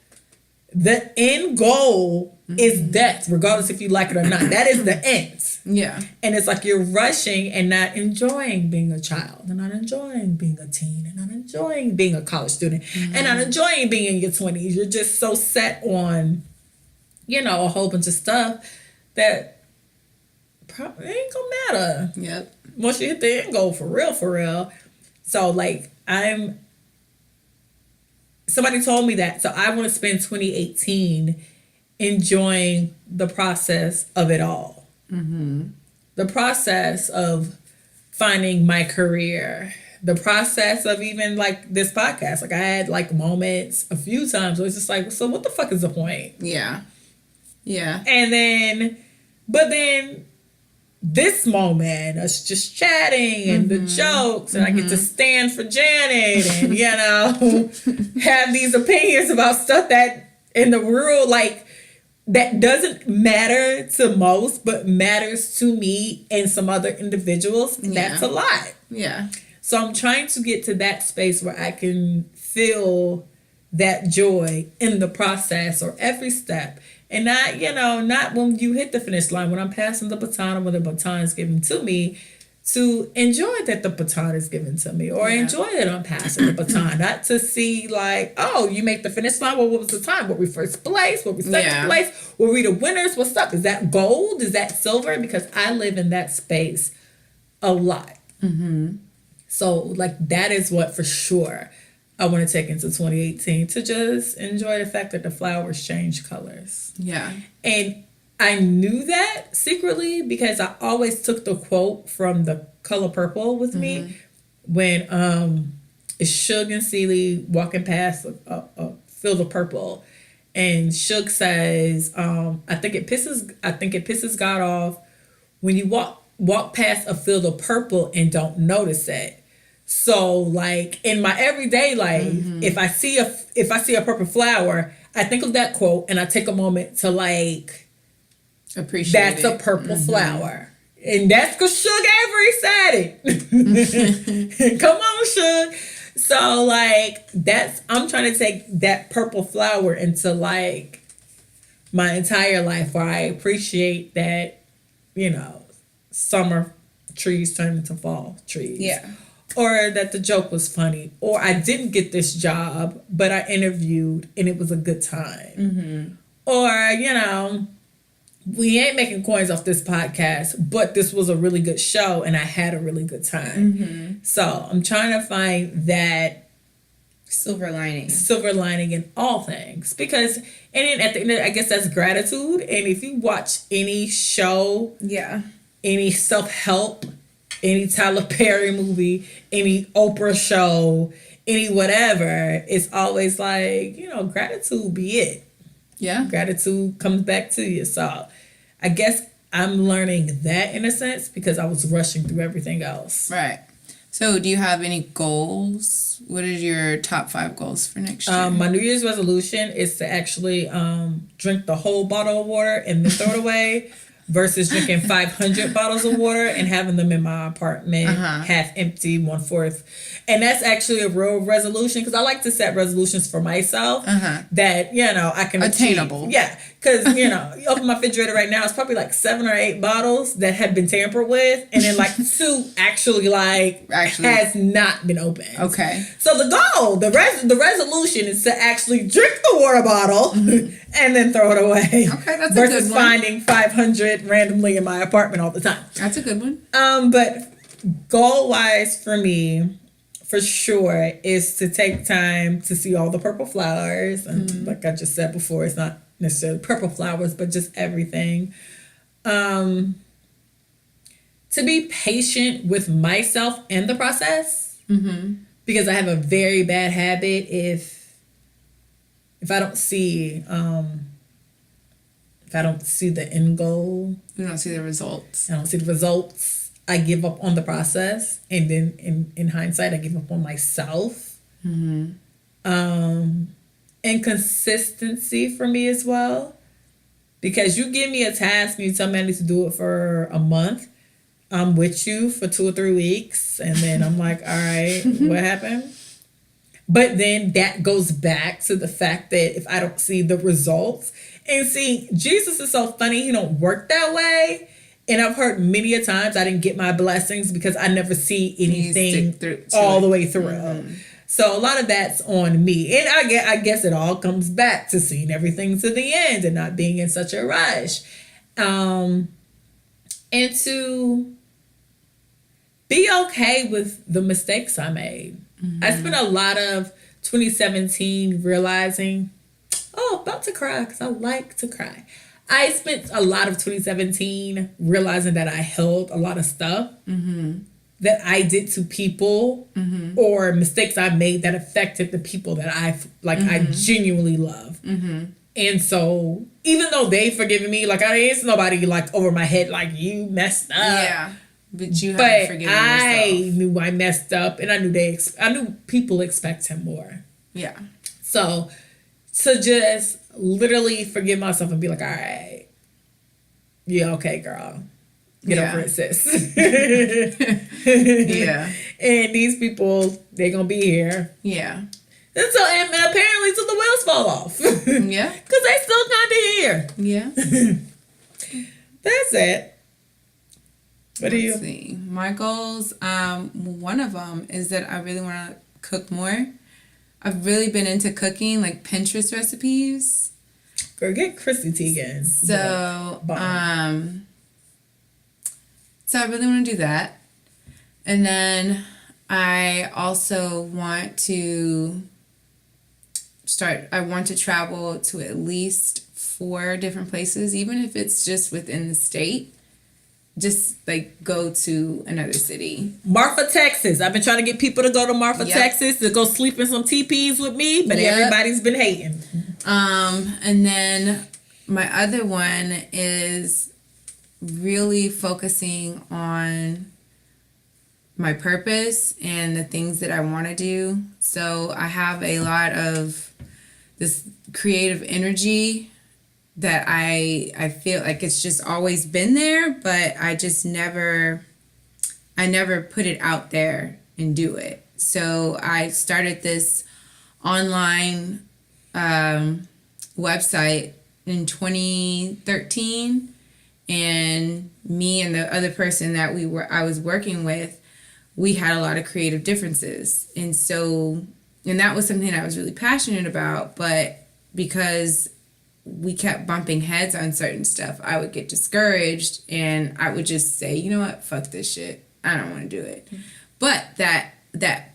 the end goal is death, regardless if you like it or not. That is the end. Yeah. And it's like you're rushing and not enjoying being a child, and not enjoying being a teen, and not enjoying being a college student, and not enjoying being in your 20s. You're just so set on, a whole bunch of stuff that probably ain't gonna matter. Yep. Once you hit the end goal for real. So, like, somebody told me that. So I want to spend 2018 enjoying the process of it all. Mm-hmm. The process of finding my career. The process of even, like, this podcast. Like, I had, like, moments a few times where it's just like, so what the fuck is the point? Yeah. Yeah. And then this moment, us just chatting and the jokes, and I get to stand for Janet and, have these opinions about stuff that in the world, like, that doesn't matter to most, but matters to me and some other individuals. Yeah. That's a lot. Yeah. So I'm trying to get to that space where I can feel that joy in the process or every step. And not when you hit the finish line, when I'm passing the baton or when the baton is given to me, to enjoy that the baton is given to me, or enjoy that I'm passing the baton, not to see like, oh, you make the finish line. Well, what was the time? Were we first place? Were we second place? Were we the winners? What's up? Is that gold? Is that silver? Because I live in that space a lot. So like that is what for sure I want to take into 2018, to just enjoy the fact that the flowers change colors. Yeah. And I knew that secretly because I always took the quote from The Color Purple with me when it's Suge and Celie walking past a field of purple, and Suge says, I think it pisses God off when you walk past a field of purple and don't notice it. So like in my everyday life, if I see a purple flower, I think of that quote and I take a moment to like appreciate that's a purple flower. And that's because Suge Avery said it. Come on, Suge. So like I'm trying to take that purple flower into like my entire life, where I appreciate that, summer trees turn into fall trees. Yeah. Or that the joke was funny. Or I didn't get this job, but I interviewed and it was a good time. Or, we ain't making coins off this podcast, but this was a really good show and I had a really good time. So I'm trying to find that silver lining in all things, because, and then at the end, I guess that's gratitude. And if you watch any show, any self-help, any Tyler Perry movie, any Oprah show, any whatever, it's always like, gratitude be it. Yeah. Gratitude comes back to you. So I guess I'm learning that in a sense because I was rushing through everything else. Right. So do you have any goals? What are your top 5 goals for next year? My New Year's resolution is to actually drink the whole bottle of water and then throw it away versus drinking 500 bottles of water and having them in my apartment half empty, 1/4. And that's actually a real resolution because I like to set resolutions for myself that, I can attainable. Achieve. Yeah. Because, open my refrigerator right now, it's probably like 7 or 8 bottles that have been tampered with. And then like 2 actually has not been opened. Okay. So the goal, the resolution is to actually drink the water bottle and then throw it away. Okay, that's a good one. Versus finding 500 randomly in my apartment all the time. That's a good one. But goal-wise for me, for sure, is to take time to see all the purple flowers. And like I just said before, it's not necessarily purple flowers, but just everything. To be patient with myself and the process. Because I have a very bad habit if I don't see the end goal. You don't see the results. I don't see the results. I give up on the process, and then in hindsight, I give up on myself. And consistency for me as well, because you give me a task and you tell me I need to do it for a month, I'm with you for 2 or 3 weeks, and then I'm like, all right, what happened? But then that goes back to the fact that if I don't see the results, and see, Jesus is so funny, he don't work that way. And I've heard many a times I didn't get my blessings because I never see anything all the way through. So a lot of that's on me. And I guess it all comes back to seeing everything to the end and not being in such a rush. And to be okay with the mistakes I made. I spent a lot of 2017 realizing, about to cry because I like to cry. I spent a lot of 2017 realizing that I held a lot of stuff that I did to people or mistakes I made that affected the people that I genuinely love. And so even though they forgiven me, I didn't see nobody over my head you messed up. Yeah. But you haven't forgiven yourself. I knew I messed up, and I knew people expect him more. Yeah. So to just literally forgive myself and be like, all right, yeah, okay, girl. Get over it, sis. Yeah. And these people, they're going to be here. Yeah. And so, and apparently, till the wheels fall off. Yeah. Because they still kind of here. Yeah. That's it. What are you? Let's see. My goals, one of them is that I really want to cook more. I've really been into cooking, like Pinterest recipes. Girl, get Chrissy Teigen. So, so I really want to do that. And then I also want to I want to travel to at least 4 different places, even if it's just within the state. Just like go to another city. Marfa, Texas. I've been trying to get people to go to Marfa, Texas to go sleep in some teepees with me, but everybody's been hating. And then my other one is really focusing on my purpose and the things that I want to do. So I have a lot of this creative energy that I feel like it's just always been there, but I never put it out there and do it. So I started this online website in 2013, and me and the other person that I was working with, we had a lot of creative differences. And that was something that I was really passionate about, but because we kept bumping heads on certain stuff, I would get discouraged and I would just say, you know what, fuck this shit. I don't want to do it. But that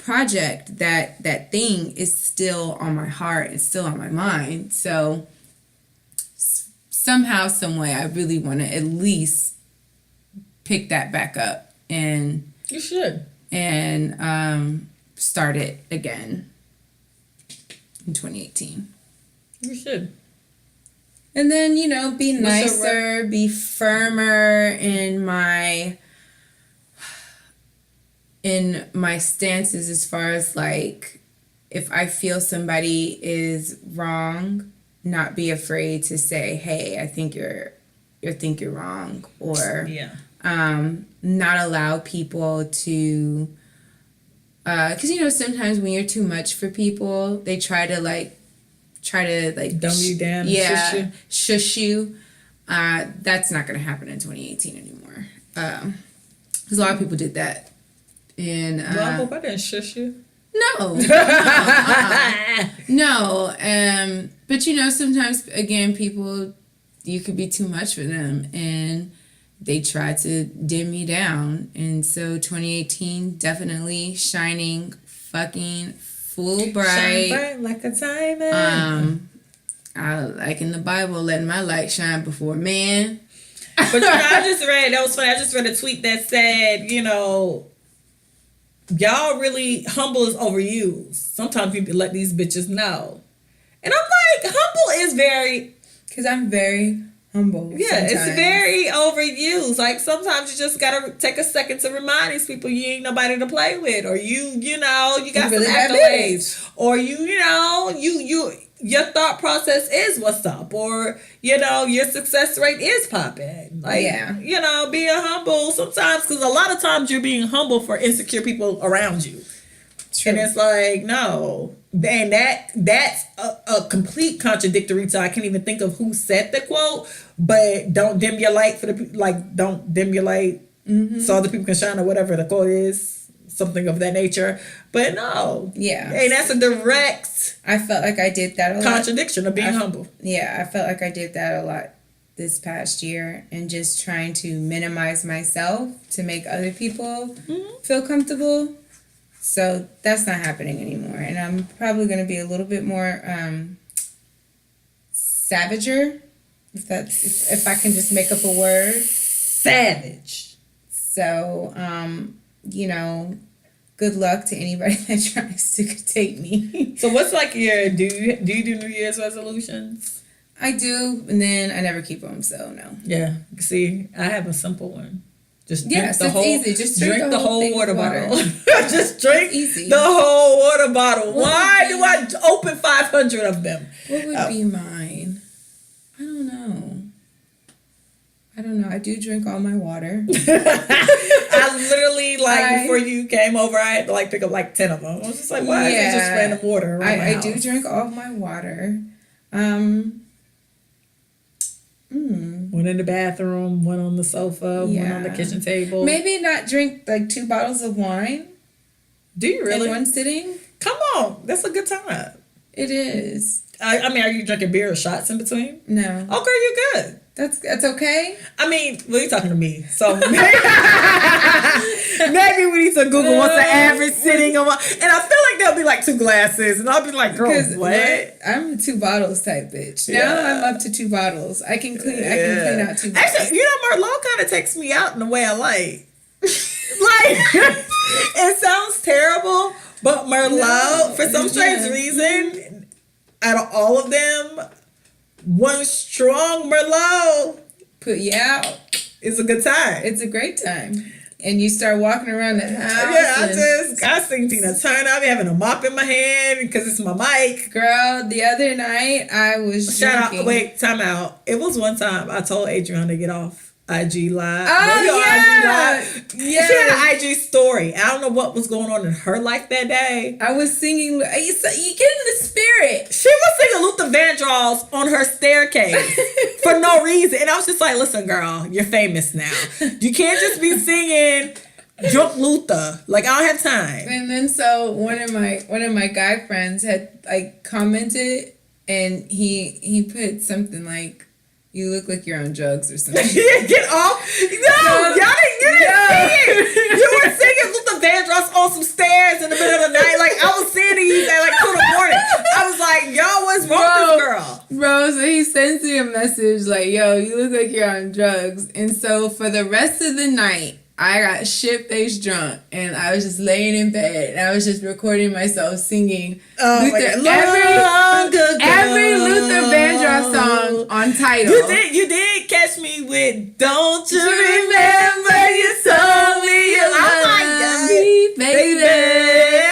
project, that thing is still on my heart. It's still on my mind. So somehow, some way, I really want to at least pick that back up and you should. And start it again in 2018. You should. And then, be nicer, be firmer in my stances as far as like, if I feel somebody is wrong, not be afraid to say, hey, I think you're wrong, or not allow people to, because sometimes when you're too much for people, they try to dumb you down, and shush you. That's not going to happen in 2018 anymore. Because a lot of people did that. And well, I hope I didn't shush you. No. No. But sometimes again, people, you could be too much for them, and they try to dim you down. And so 2018, definitely shining fucking full bright. Shine bright like a diamond. I like in the Bible, letting my light shine before man. But I just read, that was funny, I just read a tweet that said, y'all really, humble is overused. Sometimes you let these bitches know. And I'm like, humble is very... Because I'm very humble. Yeah, sometimes. It's very overused. Like, sometimes you just gotta take a second to remind these people you ain't nobody to play with, or you got really some accolades, or your thought process is what's up, or your success rate is popping. Like, being humble sometimes, because a lot of times you're being humble for insecure people around you. True. And it's like, no. And that's a complete contradictory to, I can't even think of who said the quote, but don't dim your light don't dim your light so other people can shine, or whatever the quote is, something of that nature. But no. Yeah. And that's a direct, I felt like I did that a lot. Contradiction of being humble. Yeah, I felt like I did that a lot this past year, and just trying to minimize myself to make other people feel comfortable. So that's not happening anymore. And I'm probably going to be a little bit more savager, if I can just make up a word. Savage. So, good luck to anybody that tries to take me. So what's like your, do you do New Year's resolutions? I do, and then I never keep them, so no. Yeah. See, I have a simple one. Just drink easy. Just drink the whole water bottle. Just drink easy. The whole water bottle. Why do I open 500 of them? What would be mine? I don't know. I do drink all my water. I literally, before you came over, I had to pick up 10 of them. I was just like, why is it just random water around my house? I do drink all my water. Well, one in the bathroom, one on the sofa, one on the kitchen table. Maybe not drink like 2 bottles of wine. Do you really? In one sitting? Come on, that's a good time. It is. I mean, are you drinking beer or shots in between? No. Okay, you're good. That's okay. I mean, well, you're talking to me, so maybe we need to Google what's the average sitting on. And I feel like there'll be like 2 glasses, and I'll be like, "Girl, what?" I'm a 2 bottles type bitch. Now I'm up to 2 bottles. I can clean out 2 bottles. Actually, you know, Merlot kind of takes me out in the way I like. Like, it sounds terrible, but Merlot, for some strange reason, out of all of them, one strong Merlot put you out. It's a good time. It's a great time. And you start walking around the house. Yeah, I sing Tina Turner. I be having a mop in my hand because it's my mic. Girl, the other night I was drinking. Wait, time out. It was one time I told Adrianna to get off IG Live. Oh, IG Live. Yeah. She had an IG story. I don't know what was going on in her life that day. I was singing. You get in the spirit. She was singing Luther Vandross on her staircase for no reason. And I was just like, listen, girl, you're famous now. You can't just be singing Drunk Luther. Like, I don't have time. And then so one of my guy friends had like commented, and he put something like, "You look like you're on drugs or something." Get off. No, y'all didn't sing it. You were singing Luther Vandross on some stairs in the middle of the night. Like, I was seeing these at like 2 in the morning. I was like, yo, what's wrong with this girl? Bro, so he sends me a message like, "Yo, you look like you're on drugs." And so for the rest of the night, I got shit-faced drunk, and I was just laying in bed, and I was just recording myself singing every Luther Vandross song on Tidal. You did catch me with "Don't You Remember You Told Me You Loved Me, Baby."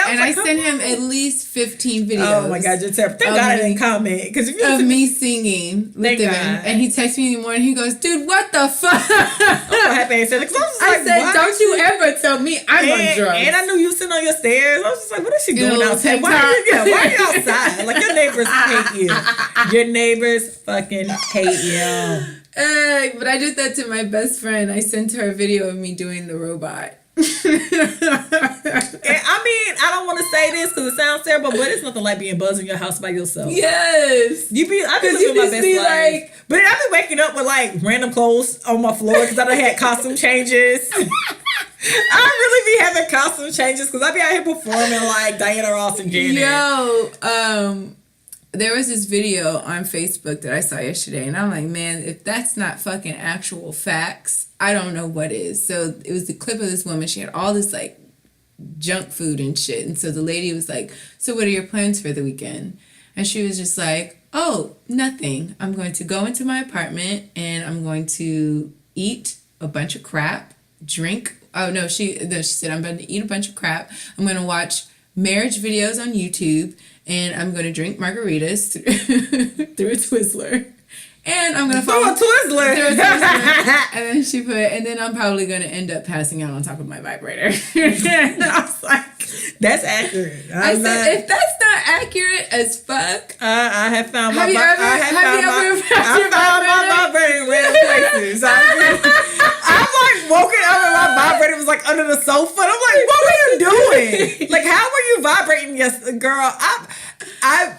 And I sent him at least 15 videos. Oh my God, you're terrible. Thank God I didn't comment. Because of me singing with him. And he texted me in the morning. He goes, "Dude, what the fuck?" I'm so happy I said it. I said, "Don't you ever tell me I'm on drugs." And I knew you sitting on your stairs. I was just like, what is she doing outside? Why are you outside? Like, your neighbors hate you. Your neighbors fucking hate you. But I did that to my best friend. I sent her a video of me doing the robot. And I mean, I don't want to say this because it sounds terrible, but it's nothing like being buzzed in your house by yourself. Yes. I be living my best life. Like, but I be waking up with like random clothes on my floor because I done had costume changes. I really be having costume changes because I be out here performing like Diana Ross and Janet. Yo, there was this video on Facebook that I saw yesterday, and I'm like, man, if that's not fucking actual facts, I don't know what is. So it was the clip of this woman. She had all this like junk food and shit. And so the lady was like, "So what are your plans for the weekend?" And she was just like, "Oh, nothing. I'm going to go into my apartment and I'm going to eat a bunch of crap, drink." Oh, no, she said, "I'm going to eat a bunch of crap. I'm going to watch marriage videos on YouTube, and I'm going to drink margaritas through a Twizzler. And I'm going to follow a Twizzler." And then she put, "And then I'm probably going to end up passing out on top of my vibrator." And I was like, that's accurate. I said, if that's not accurate as fuck. I have found my vibrator in random places. I'm like woken up and my vibrator was like under the sofa. And I'm like, what were you doing? Like, how were you vibrating? Yes, girl. I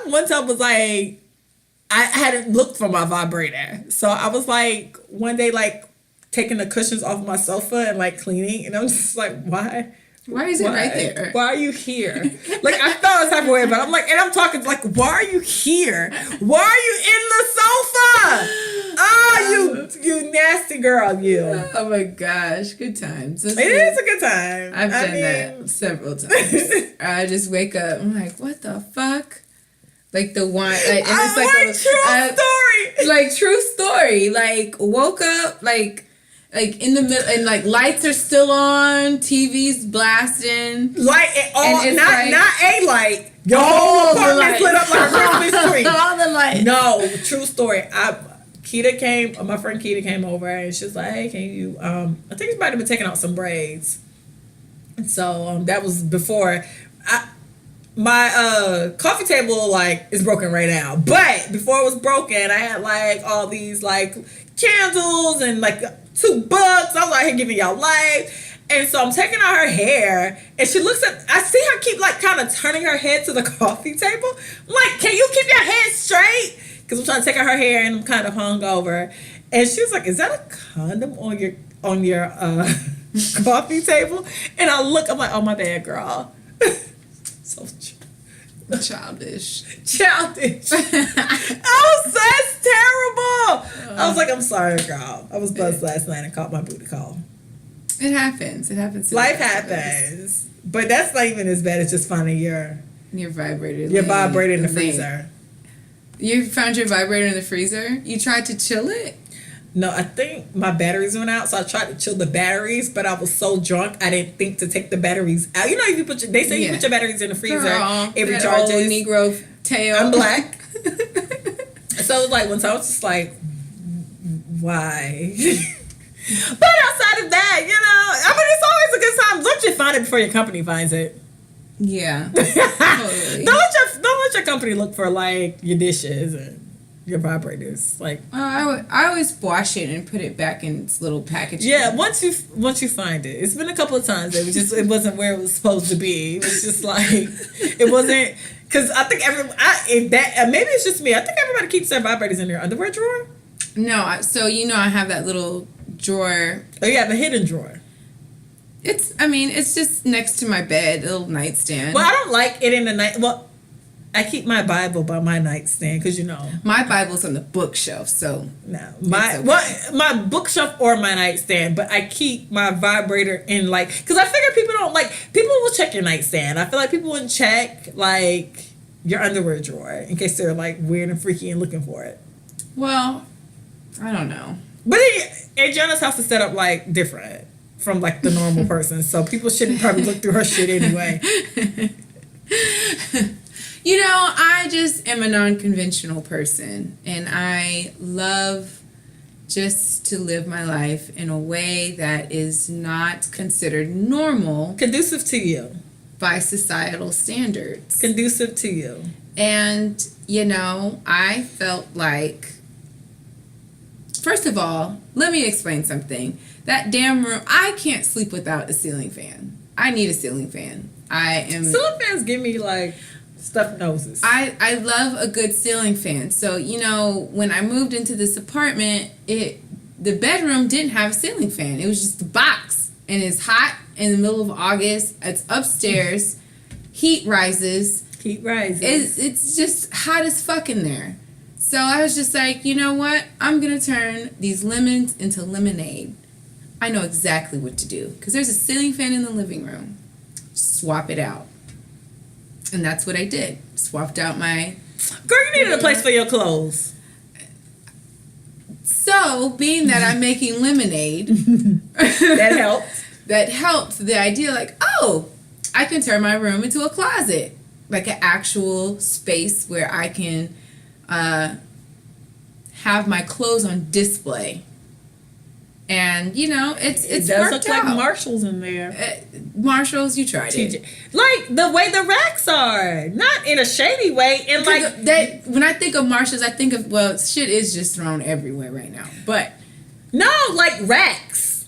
one time was like, I hadn't looked for my vibrator. So I was like, one day, like, taking the cushions off my sofa and like cleaning. And I was just like, why? Why is it right there? Why are you here? Like, I felt a type of way, but I'm like, and I'm talking like, why are you here? Why are you in the sofa? Oh, you nasty girl, you. Oh my gosh, good times. It is a good time. I've done that several times. I just wake up, I'm like, what the fuck? Like the wine, like, and it's like a true story. Like true story. Like woke up, like in the middle, and like lights are still on, TV's blasting, light all, not like, not a light. Your whole apartment lit up like a Christmas tree. All the lights. No, true story. My friend Keita came over and she was like, "Hey, can you?" I think she might have been taking out some braids, and so that was before my coffee table like is broken right now. But before it was broken, I had like all these like candles and like 2 books. I was out here giving y'all life. And so I'm taking out her hair, and she looks at. I see her keep like kind of turning her head to the coffee table. I'm like, can you keep your head straight? Because I'm trying to take out her hair, and I'm kind of hung over. And she was like, "Is that a condom on your coffee table?" And I look. I'm like, "Oh my bad, girl." So Childish. Oh, that's terrible. I was like, "I'm sorry, girl. I was buzzed last night and caught my booty call." It happens. It happens. To Life happens. But that's not even as bad as just finding your vibrator in the freezer. You found your vibrator in the freezer? You tried to chill it? No, I think my batteries went out, so I tried to chill the batteries, but I was so drunk I didn't think to take the batteries out. You know, if you they say you put your batteries in the freezer, it recharges. Old Negro tail. I'm black. So it was like, once I was just like, why? But outside of that, you know, I mean, it's always a good time. Don't you find it before your company finds it? Yeah. Totally. Don't let your company look for like your dishes and your vibrators. Like, I always wash it and put it back in its little packaging. Yeah, once you find it. It's been a couple of times. It wasn't where it was supposed to be. It was just like it wasn't, because I think maybe it's just me. I think everybody keeps their vibrators in their underwear drawer. No, so I have that little drawer. Oh, you have a hidden drawer. It's just next to my bed, a little nightstand. Well, I don't like it in the night. Well, I keep my Bible by my nightstand because my Bible's on the bookshelf. So no, my bookshelf or my nightstand. But I keep my vibrator in because I figure people will check your nightstand. I feel like people wouldn't check like your underwear drawer in case they're like weird and freaky and looking for it. Well, I don't know. But Adrianna's house is set up like different from like the normal person, so people shouldn't probably look through her shit anyway. I just am a non-conventional person, and I love just to live my life in a way that is not considered normal. Conducive to you. By societal standards. Conducive to you. And, I felt like, first of all, let me explain something. That damn room, I can't sleep without a ceiling fan. I need a ceiling fan. Ceiling fans give me like stuffed noses. I love a good ceiling fan. So, when I moved into this apartment, the bedroom didn't have a ceiling fan. It was just a box. And it's hot in the middle of August. It's upstairs. Heat rises. It's just hot as fuck in there. So I was just like, you know what? I'm going to turn these lemons into lemonade. I know exactly what to do. Because there's a ceiling fan in the living room. Swap it out. And that's what I did. Swapped out my... Girl, you needed a place for your clothes. So, being that I'm making lemonade... That helped. That helped. The idea I can turn my room into a closet. Like an actual space where I can... have my clothes on display. And, it does worked look like out. Marshalls in there. Marshalls, you tried it. Like the way the racks are. Not in a shady way. And when I think of Marshalls, I think of, shit is just thrown everywhere right now. But. No, like racks.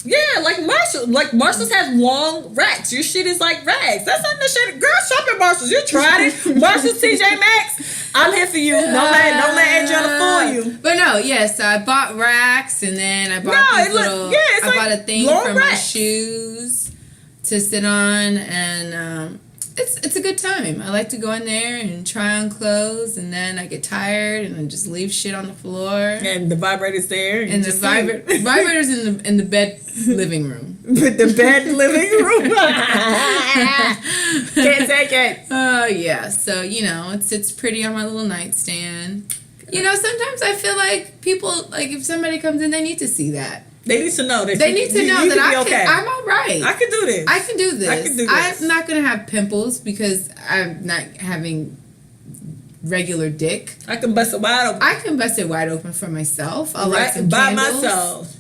Yeah, like Marshalls. Like Marshalls has long racks. Your shit is like racks. That's not the shit. Girl, shop at Marshalls. You tried it. Marshalls, TJ Maxx. I'm here for you. Don't let Adrianna fool you. But no, yes, I bought racks, and then I bought I bought a thing for my shoes to sit on, and it's a good time. I like to go in there and try on clothes, and then I get tired and I just leave shit on the floor. And the vibrator's there. And the vibrator's in the bed living room. The bed living room. Can't take it. Oh yeah. So it sits pretty on my little nightstand. Sometimes I feel like people, if somebody comes in, they need to see that. They need to know that. I'm all right. I can do this. I can do this. I'm not going to have pimples because I'm not having regular dick. I can bust it wide open. I can bust it wide open for myself. I'll light some by candles. myself.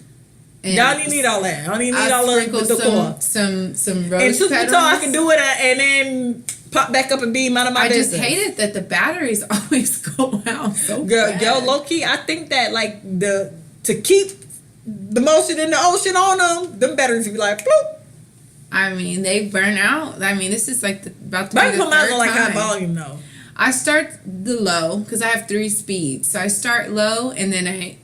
And y'all didn't need all that. I don't even need all sprinkle of the decor. some And rose truth be petals. told, I can do it and then pop back up and be none of my business. I just hate it that the batteries always go out so Girl, bad. yo, low key, I think that like to keep the motion in the ocean on them batteries be like bloop. I mean, they burn out. I mean, this is like about to But I be can the put mine third on like high time. volume though. I start the low because I have 3 speeds. So I start low and then I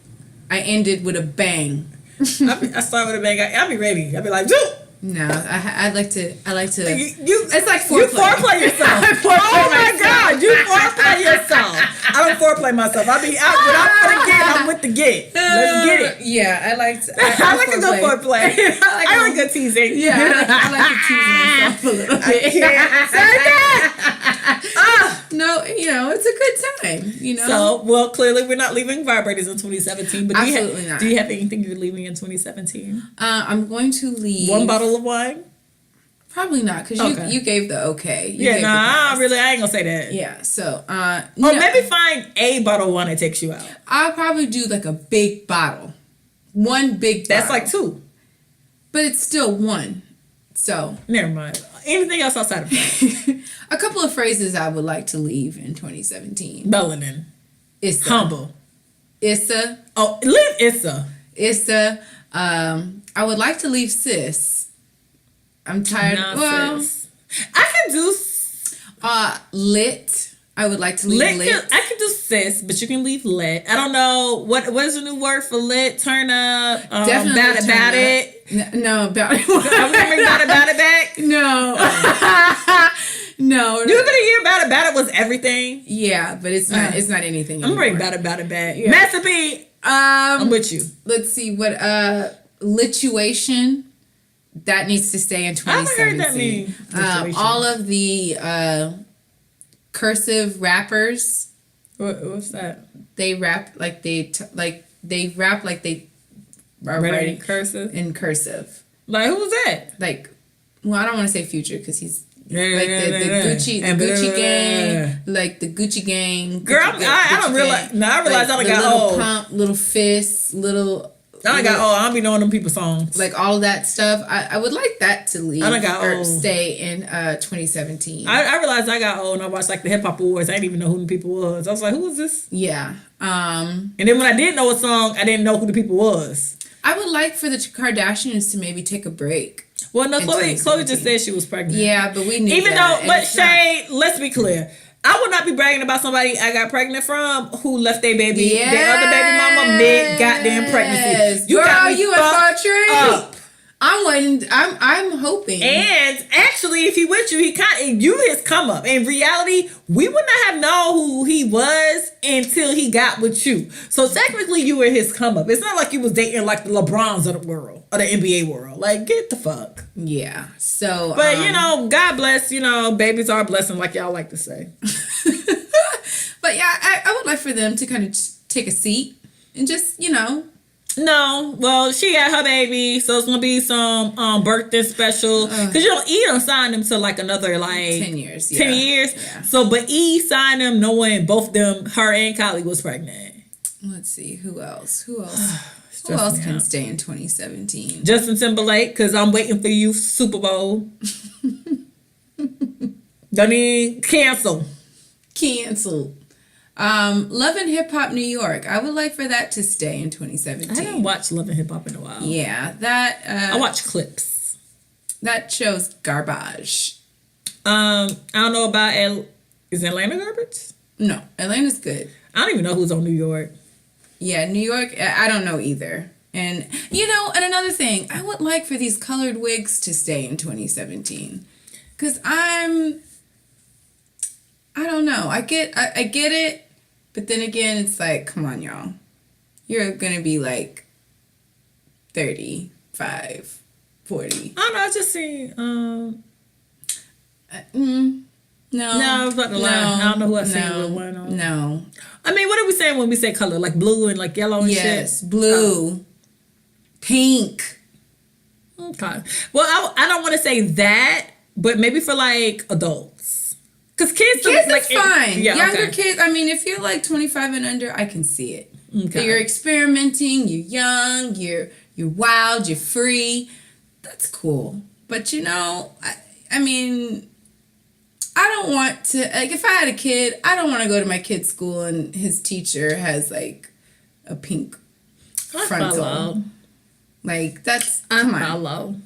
ended with a bang. I start with a bang. I be ready. I be like, dude. No, I like to. You, it's like you foreplay. foreplay yourself. Oh my God, you foreplay yourself. I don't foreplay myself. I be out when I'm for the get, I'm with the get. Let's get it. Yeah, I like to. I like a good foreplay. I like good teasing. Yeah, I like to tease myself a little bit. I can't say that. No, it's a good time. So, well, clearly we're not leaving vibrators in 2017. But Absolutely not. Do you have anything you're leaving in 2017? I'm going to leave 1 bottle of wine? Probably not, because Okay. you gave the okay. You Yeah, gave the I pass. ain't gonna say that. Yeah, so Or maybe find a bottle of wine that takes you out. I'll probably do like a big bottle. One big bottle. That's like 2. But it's still 1. So Never mind. Anything else outside of that? a couple of phrases I would like to leave in 2017. Melanin. Issa. Humble. Issa. Oh, leave Issa. Issa. I would like to leave sis. I'm tired. Sis. I can do lit. I would like to leave lit. I can do sis, but you can leave lit. I don't know what is the new word for lit. Turn up. Definitely about turn it. No, about it. I'm gonna bring about it back. No. No. You ever hear about it was everything? Yeah, but it's not. It's not anything. I'm gonna bring anymore. about it back. Yeah. Master B. I'm with you. Let's see what lituation. That needs to stay in 2017. I haven't heard that mean. Lituation. All of the cursive rappers. What's that? They rap like they rap like they are writing cursive. in cursive. Like who's that? Like, well, I don't want to say Future because he's Yeah, like the Gucci gang, like the Gucci gang. Girl, I don't realize. No, I realize I got old. Pump, little fist, little. I got old. I don't be knowing them people's songs. Like all of that stuff. I would like that to leave or old. stay in 2017. I realized I got old and I watched like the hip hop awards. I didn't even know who the people was. I was like, who is this? Yeah. And then when I did know a song, I didn't know who the people was. I would like for the Kardashians to maybe take a break. Well, no, In Chloe 2017. just said she was pregnant. Yeah, but we knew Even that. though, but Shay, let's be clear. I would not be bragging about somebody I got pregnant from who left their baby, their other baby mama mid goddamn pregnancy. You got me you fucked up. I'm hoping. And actually, if he with you, you his come up. In reality, we would not have known who he was until he got with you. So technically, you were his come up. It's not like you was dating like the LeBrons of the world or the NBA world. Like, get the fuck. Yeah. So, but God bless. Babies are a blessing, like y'all like to say. But yeah, I would like for them to kind of take a seat and just No, well, she got her baby, so it's gonna be some birthday special. Cause E don't sign them to like another 10 years. 10 years. Yeah. So, but E signed them knowing both them, her and Kylie was pregnant. Let's see who else. Who else can stay in 2017? Justin Timberlake, cause I'm waiting for you, Super Bowl. Don't need cancel. Canceled. Love and Hip Hop New York. I would like for that to stay in 2017. I haven't watched Love and Hip Hop in a while. Yeah, that I watch clips. That show's garbage. I don't know about is Atlanta garbage? No, Atlanta's good. I don't even know who's on New York. Yeah, New York, I don't know either. And and another thing, I would like for these colored wigs to stay in 2017. Cause I don't know. I get it, but then again, it's like, come on, y'all. You're gonna be like 35, 40. I don't know. I just seen. No, I was about to lie. I don't know who I seen with one on. No. I mean, what are we saying when we say color? Like blue and like yellow and shit? Yes, blue, pink. Okay. Well, I don't want to say that, but maybe for like adults. Because kids Kids like, is fine. Yeah, Younger okay. kids, I mean, if you're like 25 and under, I can see it. Okay. You're experimenting, you're young, you're you're wild, you're free. That's cool. But you know, I mean, I don't want to, like, if I had a kid, I don't want to go to my kid's school and his teacher has like a pink frontal. Like, that's, come on.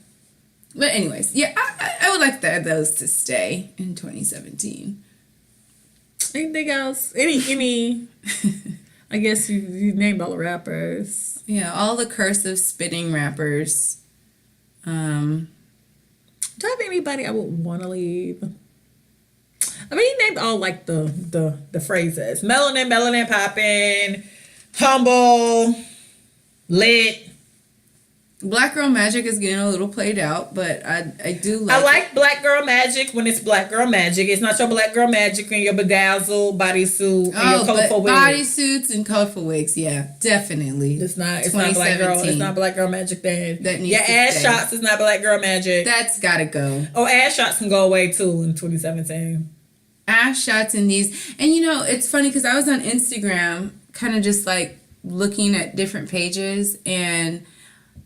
But anyways, yeah, I would like those to stay in 2017. Anything else? Any I guess you named all the rappers. Yeah, all the cursive spitting rappers. Do I have anybody I would want to leave? I mean, you named all like the phrases. Melanin poppin', humble, lit. Black Girl Magic is getting a little played out, but I do like I like Black Girl Magic when it's Black Girl Magic. It's not your Black Girl Magic and your bedazzled bodysuit and your colorful wigs. Bodysuits and colorful wigs, yeah, definitely. It's not Black Girl. It's not Black Girl Magic then. That needs your to ass stay. shots is not Black Girl Magic. That's gotta go. Oh, ass shots can go away too in 2017. Ass shots in these, and you know, it's funny because I was on Instagram, kind of just like looking at different pages, and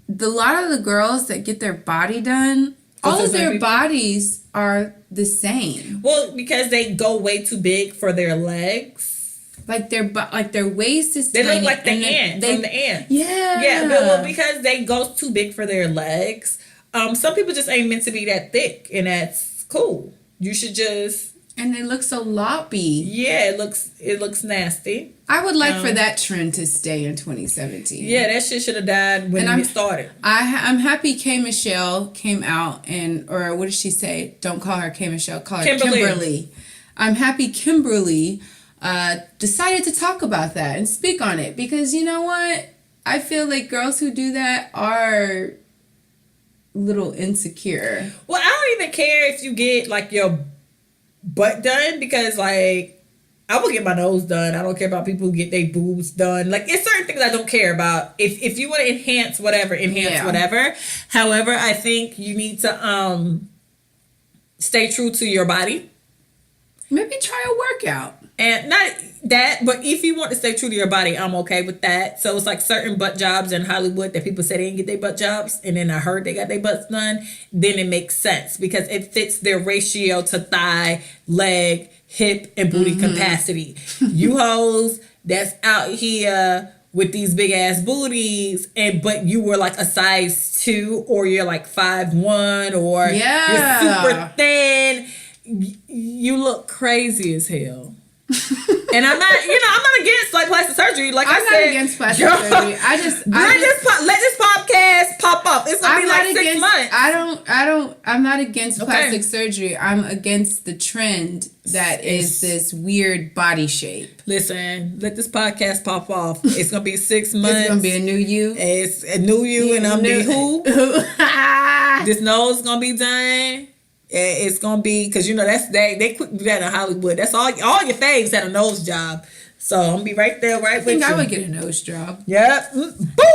a lot of the girls that get their body done, all of their bodies are the same. Well, because they go way too big for their legs. Like their waist is they tiny. Look like the ant from the ant. Yeah. Well, because they go too big for their legs. Some people just ain't meant to be that thick, and that's cool. You should just. And they look so loppy. Yeah, it looks nasty. I would like for that trend to stay in 2017. Yeah, that shit should have died when it started. I'm happy K. Michelle came out or what did she say? Don't call her K. Michelle, call her Kimberly. I'm happy Kimberly decided to talk about that and speak on it, because you know what? I feel like girls who do that are a little insecure. Well, I don't even care if you get like your butt done, because like I will get my nose done. I don't care about people who get their boobs done. Like, it's certain things I don't care about. If you want to enhance whatever. However, I think you need to stay true to your body. Maybe try a workout. And not that, but if you want to stay true to your body, I'm okay with that. So it's like certain butt jobs in Hollywood that people say they didn't get their butt jobs, and then I heard they got their butts done. Then it makes sense because it fits their ratio to thigh, leg, hip, and booty capacity. You hoes that's out here with these big ass booties, but you were like a size 2, or you're like 5'1", or you're super thin. You look crazy as hell. And I'm not against like plastic surgery. Like I'm not against plastic surgery. Let this podcast pop up. It's gonna be like 6 months. I'm not against plastic surgery. I'm against the trend that is this weird body shape. Listen, let this podcast pop off. It's gonna be 6 months. It's gonna be a new you. It's a new you, and I'm the who. This nose gonna be done. It's gonna be, because you know they quick to do that in Hollywood. That's all your faves had a nose job. So I'm gonna be right there, right with you. I think I would get a nose job. Yep. Boop.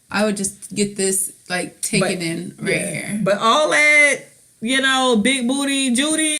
I would just get this taken in right here. But all that, big booty Judy.